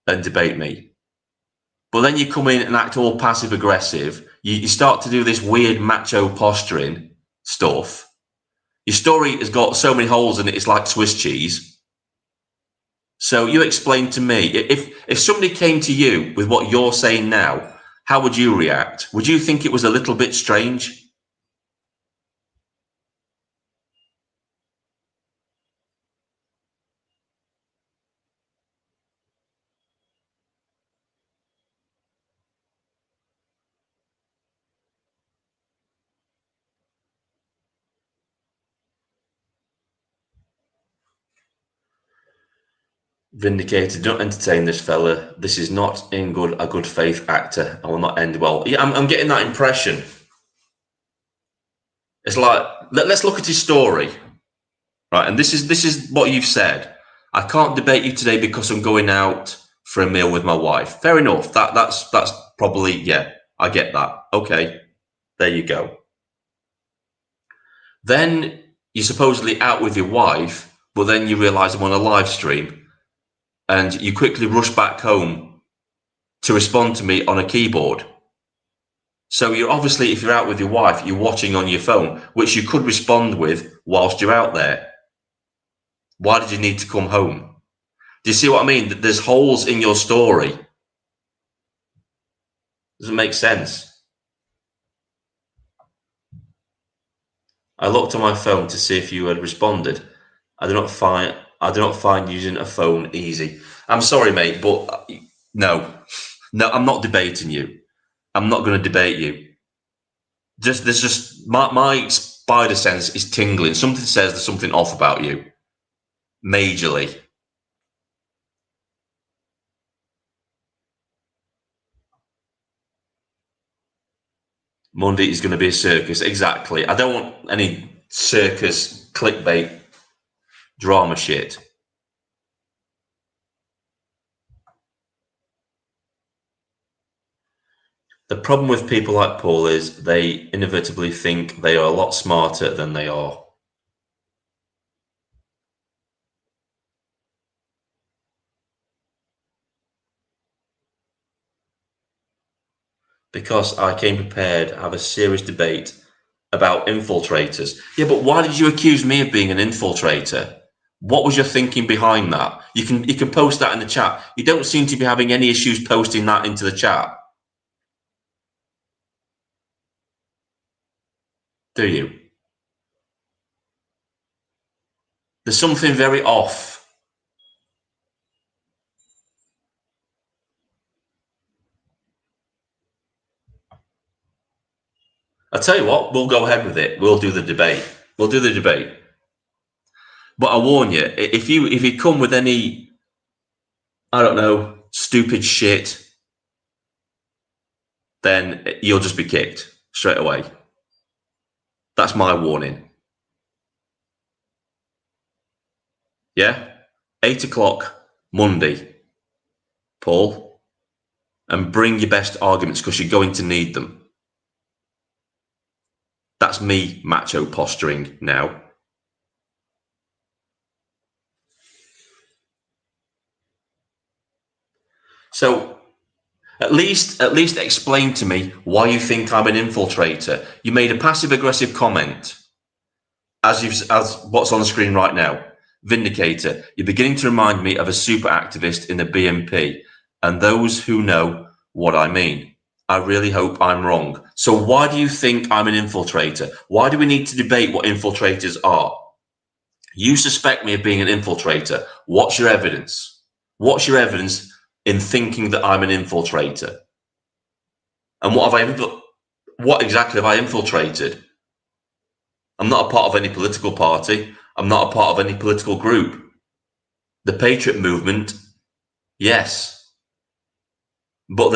and debate me. But then you come in and act all passive aggressive. You start to do this weird macho posturing stuff. Your story has got so many holes in it, it's like Swiss cheese. So you explain to me, if somebody came to you with what you're saying now, how would you react? Would you think it was a little bit strange? Vindicated, don't entertain this fella. This is not a good faith actor. I will not end well. Yeah, I'm getting that impression. It's like, let's look at his story, right? And this is what you've said. I can't debate you today because I'm going out for a meal with my wife. Fair enough. That's probably, yeah, I get that. Okay, there you go. Then you're supposedly out with your wife, but then you realise I'm on a live stream, and you quickly rush back home to respond to me on a keyboard. So you're obviously, if you're out with your wife, you're watching on your phone, which you could respond with whilst you're out there. Why did you need to come home? Do you see what I mean? There's holes in your story. Doesn't make sense. I looked on my phone to see if you had responded. I do not find using a phone easy. I'm sorry, mate, but no, I'm not debating you. I'm not going to debate you. There's just my spider sense is tingling. Something says there's something off about you, majorly. Monday is going to be a circus. Exactly. I don't want any circus clickbait drama shit. The problem with people like Paul is they inevitably think they are a lot smarter than they are. Because I came prepared to have a serious debate about infiltrators. Yeah, but why did you accuse me of being an infiltrator? What was your thinking behind that? You can post that in the chat. You don't seem to be having any issues posting that into the chat. Do you? There's something very off. I'll tell you what, we'll go ahead with it. We'll do the debate. We'll do the debate. But I warn you, if you come with any, I don't know, stupid shit, then you'll just be kicked straight away. That's my warning. Yeah? 8 o'clock Monday, Paul, and bring your best arguments because you're going to need them. That's me macho posturing now. So at least explain to me why you think I'm an infiltrator. You made a passive aggressive comment, as what's on the screen right now. Vindicator, you're beginning to remind me of a super activist in the BNP and those who know what I mean. I really hope I'm wrong. So why do you think I'm an infiltrator? Why do we need to debate what infiltrators are? You suspect me of being an infiltrator. What's your evidence? What's your evidence in thinking that I'm an infiltrator? And what exactly have I infiltrated? I'm not a part of any political party. I'm not a part of any political group. The Patriot movement, yes. But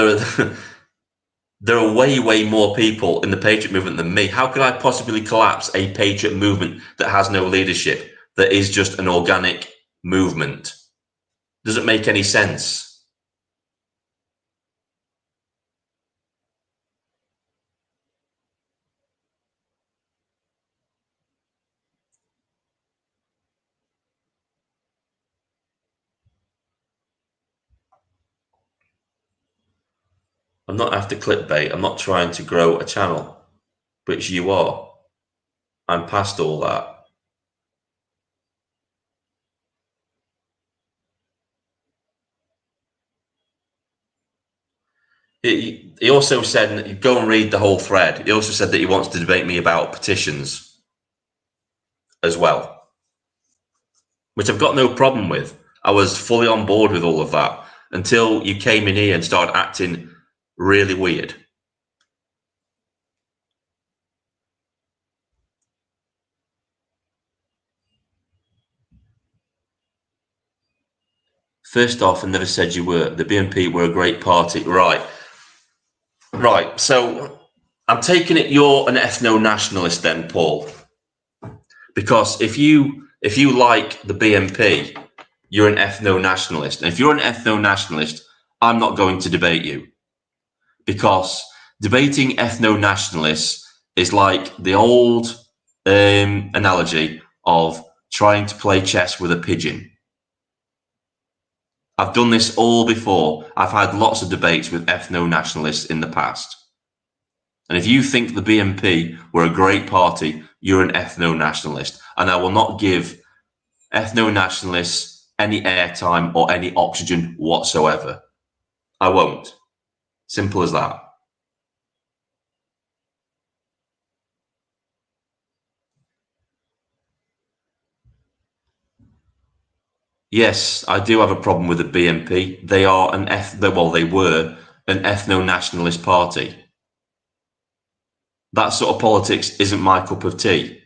there are way more people in the Patriot movement than me. How could I possibly collapse a Patriot movement that has no leadership, that is just an organic movement? Does it make any sense? I'm not after clickbait. I'm not trying to grow a channel, which you are. I'm past all that. He also said, go and read the whole thread. He also said that he wants to debate me about petitions as well, which I've got no problem with. I was fully on board with all of that until you came in here and started acting really weird. First off, I never said you were. The BNP were a great party. Right. Right. So I'm taking it you're an ethno-nationalist then, Paul. Because if you like the BNP, you're an ethno-nationalist. And if you're an ethno-nationalist, I'm not going to debate you. Because debating ethno-nationalists is like the old analogy of trying to play chess with a pigeon. I've done this all before. I've had lots of debates with ethno-nationalists in the past. And if you think the BNP were a great party, you're an ethno-nationalist. And I will not give ethno-nationalists any airtime or any oxygen whatsoever. I won't. Simple as that. Yes, I do have a problem with the BNP. They are they were an ethno-nationalist party. That sort of politics isn't my cup of tea.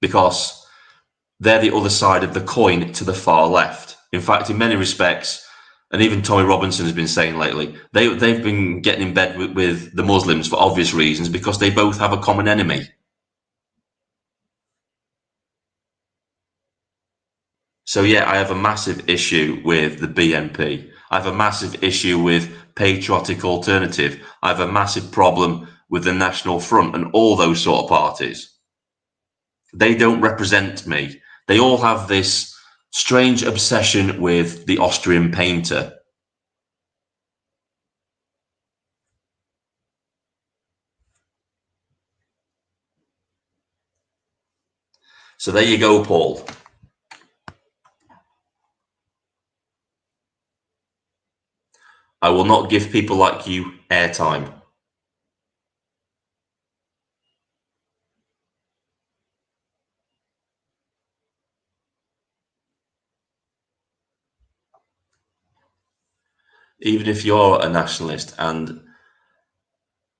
Because they're the other side of the coin to the far left. In fact, in many respects, and even Tommy Robinson has been saying lately, they've been getting in bed with the Muslims for obvious reasons because they both have a common enemy. So yeah, I have a massive issue with the BNP. I have a massive issue with Patriotic Alternative. I have a massive problem with the National Front and all those sort of parties. They don't represent me. They all have this strange obsession with the Austrian painter. So there you go, Paul. I will not give people like you airtime. Even if you're a nationalist and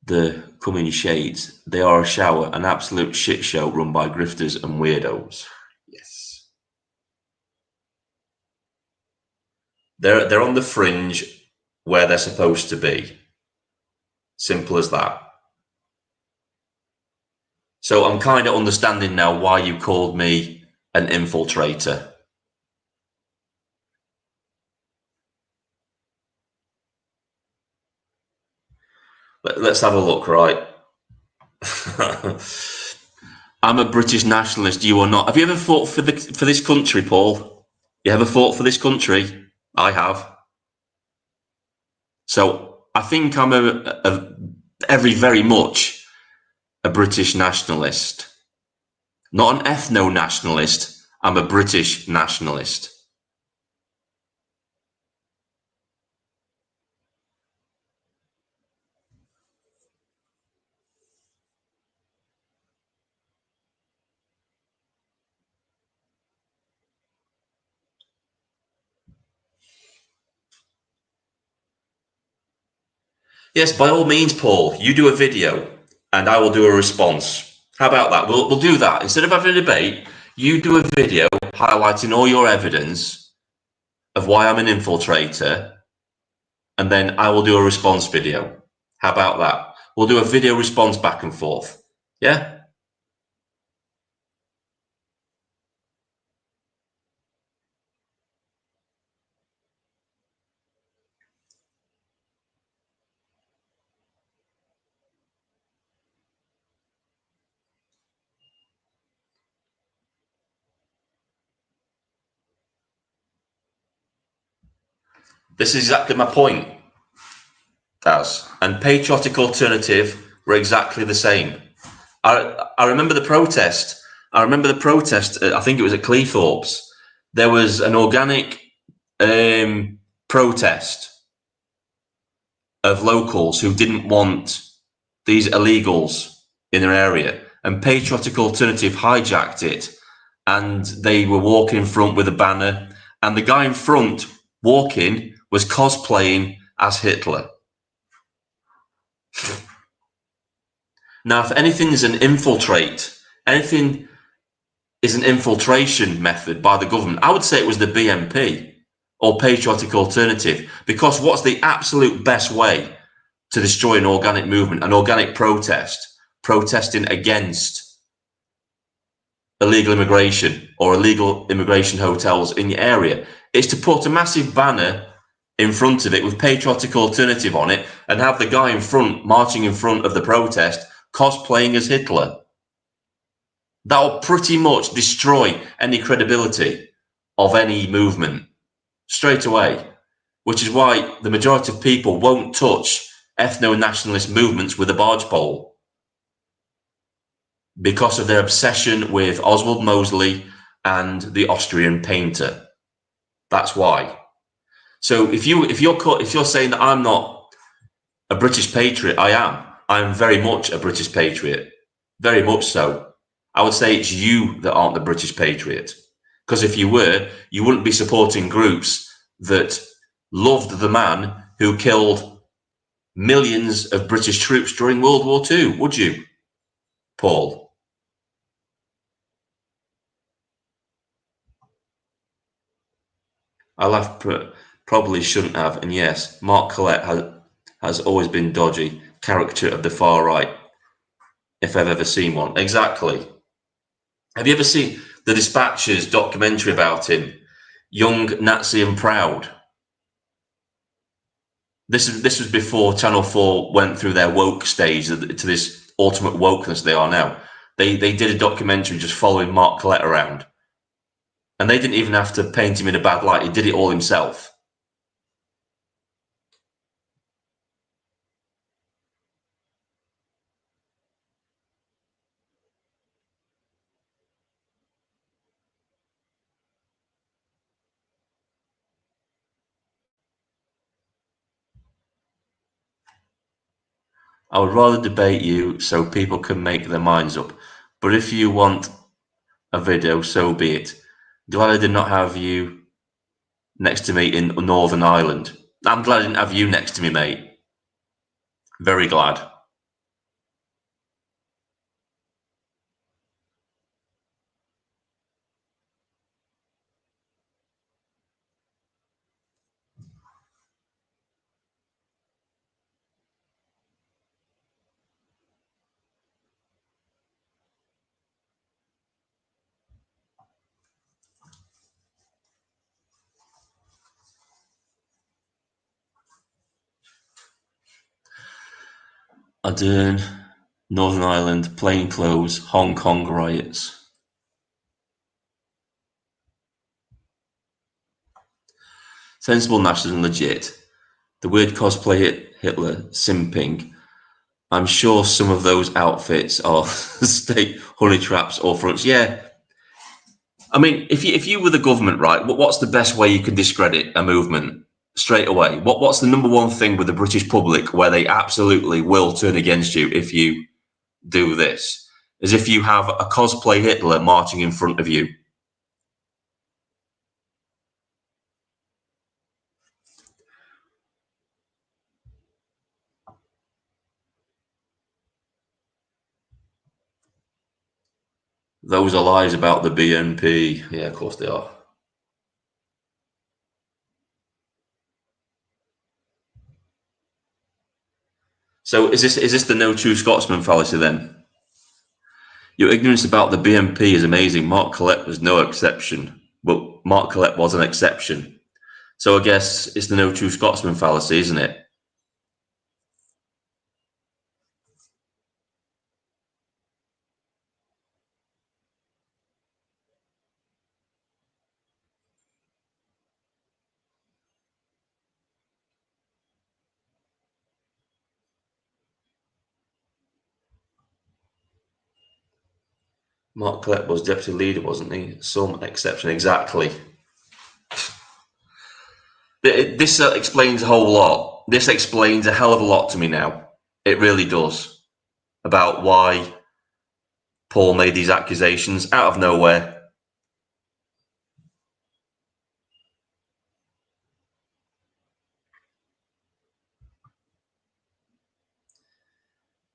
the coming shades, they are a shower, an absolute shit show run by grifters and weirdos. Yes. They're on the fringe where they're supposed to be. Simple as that. So I'm kind of understanding now why you called me an infiltrator. Let's have a look, right? I'm a British nationalist. You are not. Have you ever fought for this country, Paul? You ever fought for this country? I have. So I think I'm very much a British nationalist, not an ethno-nationalist. I'm a British nationalist. Yes, by all means, Paul. You do a video, and I will do a response. How about that? We'll do that instead of having a debate. You do a video highlighting all your evidence of why I'm an infiltrator, and then I will do a response video. How about that? We'll do a video response back and forth. Yeah? This is exactly my point. as. And Patriotic Alternative were exactly the same. I remember the protest. I think it was at Cleethorpes. There was an organic protest of locals who didn't want these illegals in their area, and Patriotic Alternative hijacked it, and they were walking in front with a banner, and the guy in front walking was cosplaying as Hitler. Now, if anything is an anything is an infiltration method by the government, I would say it was the BNP or Patriotic Alternative, because what's the absolute best way to destroy an organic movement, an organic protest, protesting against illegal immigration or illegal immigration hotels in your area, is to put a massive banner in front of it with Patriotic Alternative on it and have the guy in front marching in front of the protest cosplaying as Hitler. That'll pretty much destroy any credibility of any movement straight away, which is why the majority of people won't touch ethno-nationalist movements with a barge pole, because of their obsession with Oswald Mosley and the Austrian painter. That's why. So if you're saying that I'm not a British patriot, I am. I'm very much a British patriot, very much so. I would say it's you that aren't the British patriot, because if you were, you wouldn't be supporting groups that loved the man who killed millions of British troops during World War II, would you, Paul? I laughed, probably shouldn't have, and yes, Mark Collette has always been dodgy, caricature of the far right, if I've ever seen one. Exactly. Have you ever seen the Dispatches documentary about him, Young, Nazi and Proud? This was before Channel 4 went through their woke stage to this ultimate wokeness they are now. They did a documentary just following Mark Collette around, and they didn't even have to paint him in a bad light. He did it all himself. I would rather debate you so people can make their minds up, but if you want a video, so be it. Glad I did not have you next to me in Northern Ireland. I'm glad I didn't have you next to me, mate. Very glad. Ardern, Northern Ireland, plainclothes, Hong Kong riots. Sensible nationalism legit. The weird cosplay Hitler simping. I'm sure some of those outfits are state honey traps or fronts. Yeah. I mean, if you were the government, right, what's the best way you can discredit a movement straight away? What's the number one thing with the British public where they absolutely will turn against you if you do this? Is if you have a cosplay Hitler marching in front of you. Those are lies about the BNP. Yeah, of course they are. So is this the no true Scotsman fallacy then? Your ignorance about the BNP is amazing. Mark Collette was no exception. Well, Mark Collette was an exception. So I guess it's the no true Scotsman fallacy, isn't it? Mark Collett was deputy leader, wasn't he? Some exception, exactly. This explains a whole lot. This explains a hell of a lot to me now. It really does. About why Paul made these accusations out of nowhere.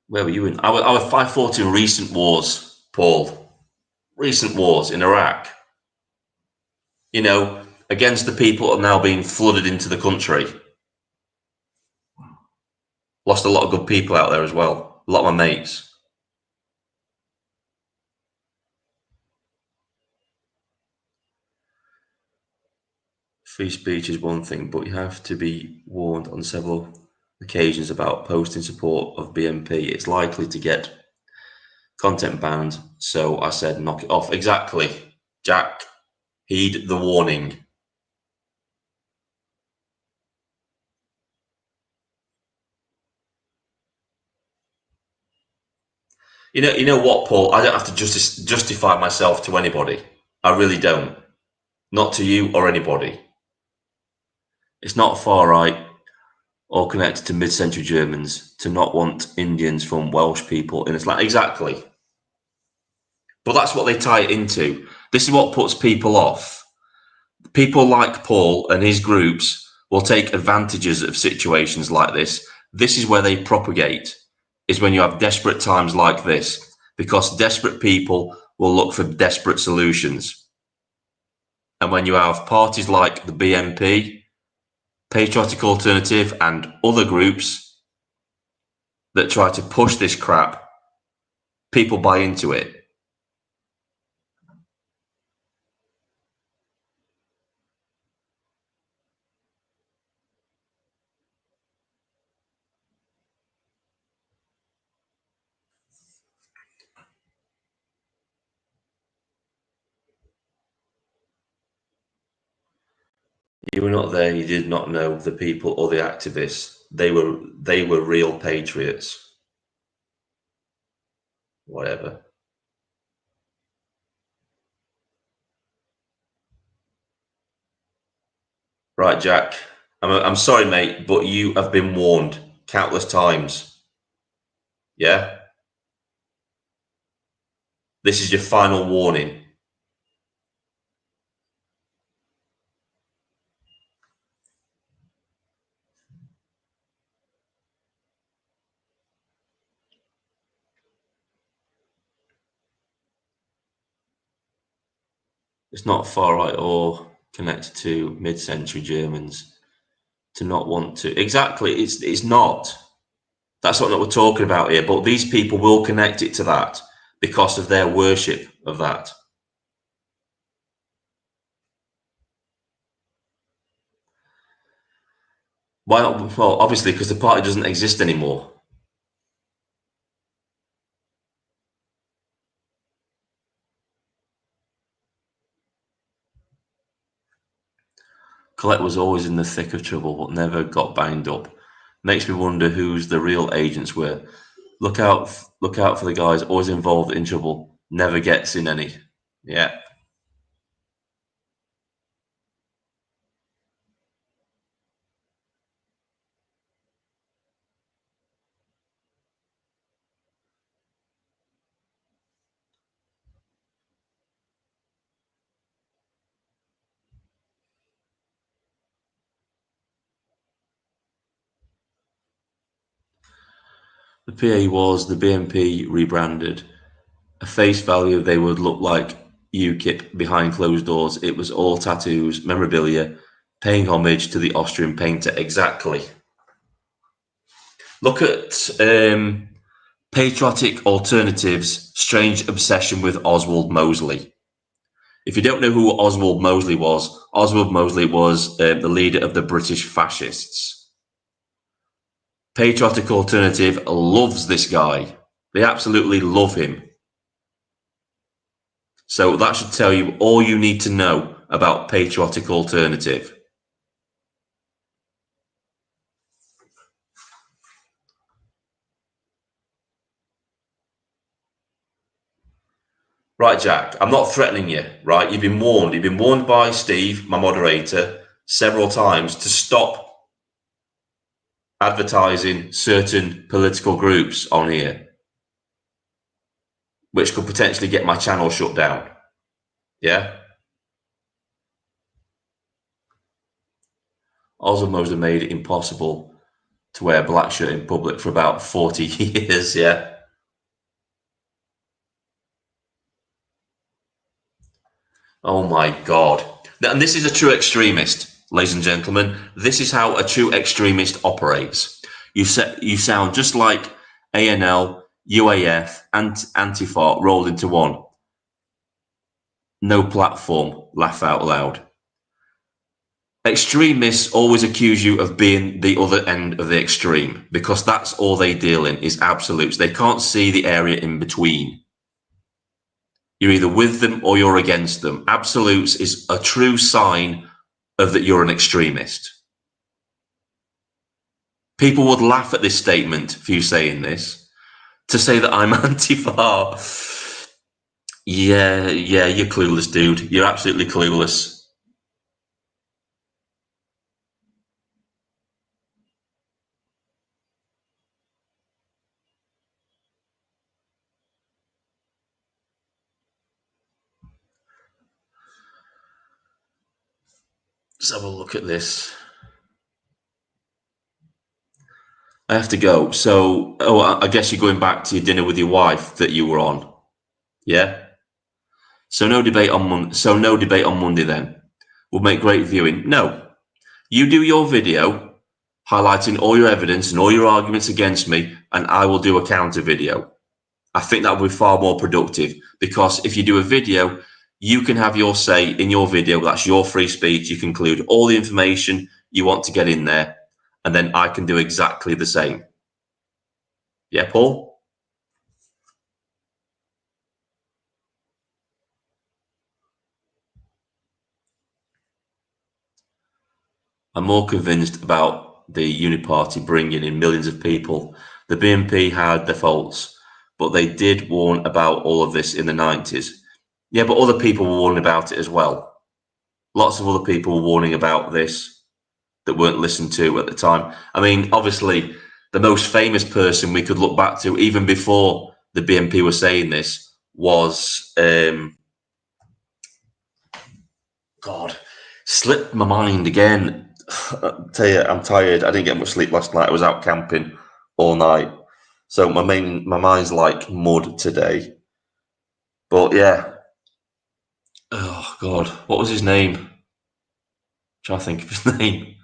Where were you in? I was fought in recent wars, Paul. Recent wars in Iraq. You know, against the people that are now being flooded into the country. Lost a lot of good people out there as well. A lot of my mates. Free speech is one thing, but you have to be warned on several occasions about posting support of BNP. It's likely to get content banned. So I said, knock it off. Exactly. Jack, heed the warning. You know what, Paul? I don't have to justify myself to anybody. I really don't. Not to you or anybody. It's not far right or connected to mid-century Germans to not want Indians from Welsh people in Islam. Exactly. But that's what they tie it into. This is what puts people off. People like Paul and his groups will take advantages of situations like this. This is where they propagate, is when you have desperate times like this, because desperate people will look for desperate solutions. And when you have parties like the BNP, Patriotic Alternative, and other groups that try to push this crap, people buy into it. You were not there, you did not know the people or the activists. They were real patriots. Whatever. Right, Jack. I'm sorry, mate, but you have been warned countless times. Yeah? This is your final warning. It's not far right or connected to mid-century Germans to not want to. Exactly, it's not. That's what we're talking about here. But these people will connect it to that because of their worship of that. Well, obviously, because the party doesn't exist anymore. Colette was always in the thick of trouble, but never got bound up. Makes me wonder who's the real agents were. Look out! Look out for the guys always involved in trouble. Never gets in any. Yeah. The PA was the BNP rebranded. A face value, they would look like UKIP behind closed doors. It was all tattoos, memorabilia, paying homage to the Austrian painter. Exactly. Look at Patriotic Alternative's strange obsession with Oswald Mosley. If you don't know who Oswald Mosley was the leader of the British fascists. Patriotic Alternative loves this guy. They absolutely love him. So that should tell you all you need to know about Patriotic Alternative. Right, Jack, I'm not threatening you, right? You've been warned. You've been warned by Steve, my moderator, several times to stop advertising certain political groups on here, which could potentially get my channel shut down. Yeah? Osmos have made it impossible to wear a black shirt in public for about 40 years, yeah? Oh my God. And this is a true extremist, ladies and gentlemen. This is how a true extremist operates. You sound just like ANL, UAF, and Antifa rolled into one. No platform, laugh out loud. Extremists always accuse you of being the other end of the extreme because that's all they deal in is absolutes. They can't see the area in between. You're either with them or you're against them. Absolutes is a true sign of that you're an extremist. People would laugh at this statement for you saying this. To say that I'm Antifa, yeah, you're clueless, dude. You're absolutely clueless. Let's have a look at this. I have to go. So, I guess you're going back to your dinner with your wife that you were on. Yeah. So no debate on Monday then. We'll make great viewing. No, you do your video highlighting all your evidence and all your arguments against me, and I will do a counter video. I think that would be far more productive because if you do a video, you can have your say in your video. That's your free speech. You can include all the information you want to get in there, and then I can do exactly the same. Yeah, Paul? I'm more convinced about the Uniparty bringing in millions of people. The BNP had their faults, but they did warn about all of this in the 90s. Yeah, but other people were warning about it as well. Lots of other people were warning about this that weren't listened to at the time. I mean, obviously, the most famous person we could look back to, even before the BNP were saying this, was God, slipped my mind again. I tell you, I'm tired. I didn't get much sleep last night. I was out camping all night, so my mind's like mud today. But yeah, oh God, what was his name? I'm trying to think of his name.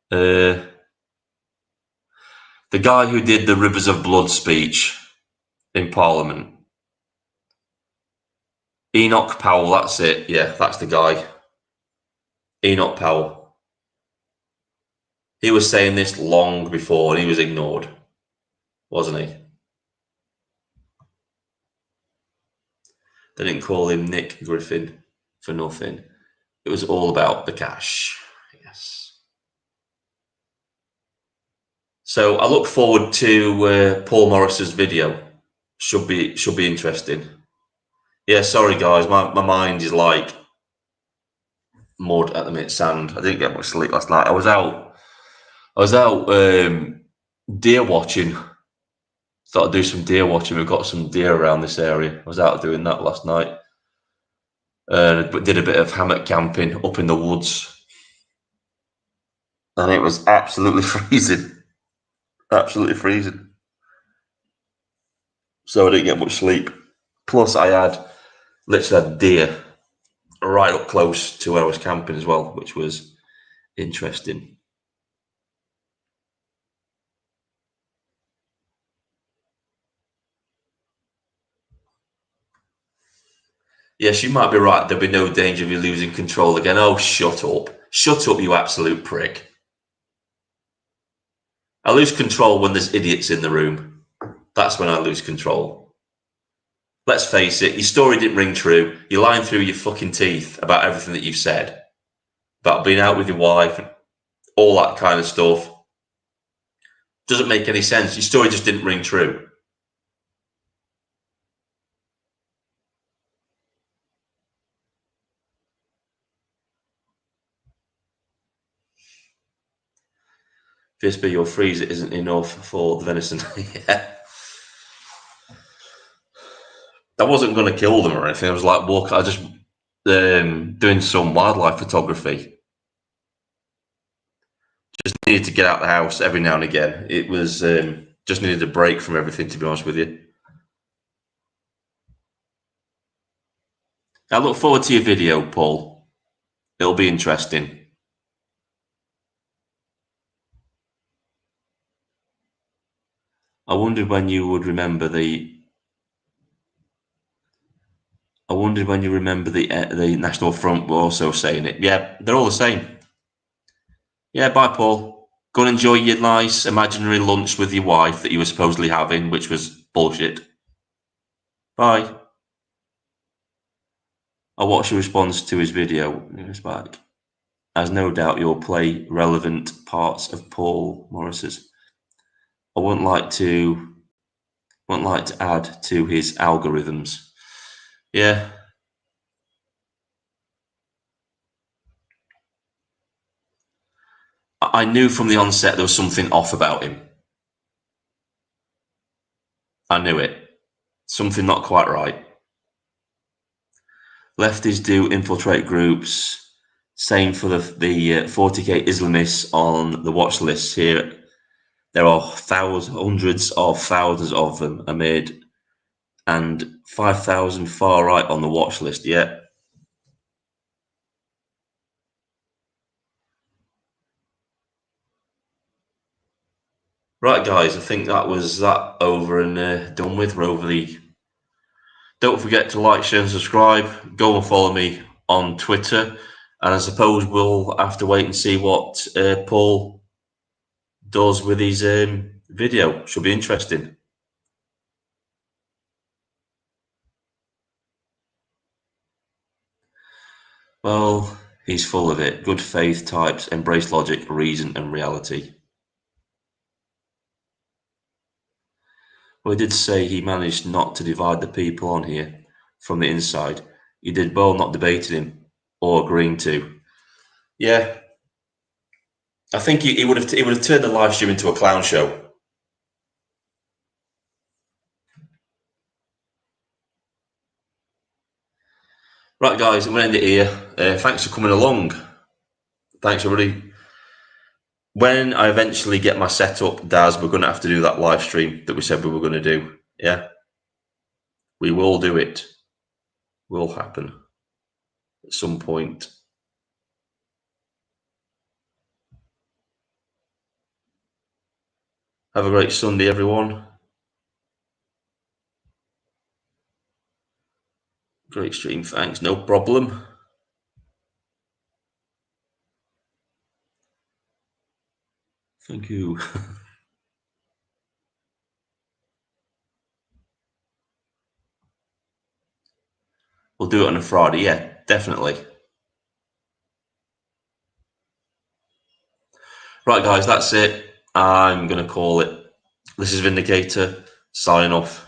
The guy who did the Rivers of Blood speech in Parliament. Enoch Powell, that's it. Yeah, that's the guy. Enoch Powell. He was saying this long before and he was ignored, wasn't he? They didn't call him Nick Griffin for nothing. It was all about the cash. Yes. So I look forward to Paul Morris's video. Should be interesting. Yeah, sorry guys, my mind is like mud at the minute, sand. I didn't get much sleep last night. I was out deer watching. Thought I'd do some deer watching. We've got some deer around this area. I was out doing that last night. But did a bit of hammock camping up in the woods. And it was absolutely freezing. Absolutely freezing. So I didn't get much sleep. Plus I had literally had deer right up close to where I was camping as well, which was interesting. Yes, you might be right. There'll be no danger of you losing control again. Oh, shut up. Shut up, you absolute prick. I lose control when there's idiots in the room. That's when I lose control. Let's face it, your story didn't ring true. You're lying through your fucking teeth about everything that you've said. About being out with your wife, all that kind of stuff. Doesn't make any sense. Your story just didn't ring true. PSP, your freezer isn't enough for the venison. Yeah. I wasn't going to kill them or anything. I was like, I just doing some wildlife photography. Just needed to get out the house every now and again. It was just needed a break from everything, to be honest with you. I look forward to your video, Paul. It'll be interesting. I wondered when you would remember the. I wondered when you remember the National Front were also saying it. Yeah, they're all the same. Yeah, bye, Paul. Go and enjoy your nice imaginary lunch with your wife that you were supposedly having, which was bullshit. Bye. I watched your response to his video. It was back. As no doubt you'll play relevant parts of Paul Morris's. I wouldn't like to add to his algorithms. Yeah. I knew from the onset there was something off about him. I knew it. Something not quite right. Lefties do infiltrate groups. Same for the 40k Islamists on the watch list here. There are hundreds of thousands of them are made, and 5,000 far right on the watch list. Yeah. Right, guys. I think that was that over and done with. We're over the. Don't forget to like, share, and subscribe. Go and follow me on Twitter. And I suppose we'll have to wait and see what Paul does with his video. Should be interesting. Well, he's full of it. Good faith types, embrace logic, reason, and reality. Well, he did say he managed not to divide the people on here from the inside. He did well not debating him or agreeing to. Yeah, I think he would have turned the live stream into a clown show. Right, guys, I'm going to end it here. Thanks for coming along. Thanks, everybody. When I eventually get my setup, Daz, we're going to have to do that live stream that we said we were going to do. Yeah, we will do it. Will happen at some point. Have a great Sunday, everyone. Great stream, thanks. No problem. Thank you. We'll do it on a Friday. Yeah, definitely. Right, guys, that's it. I'm going to call it. This is Vindicator, signing off.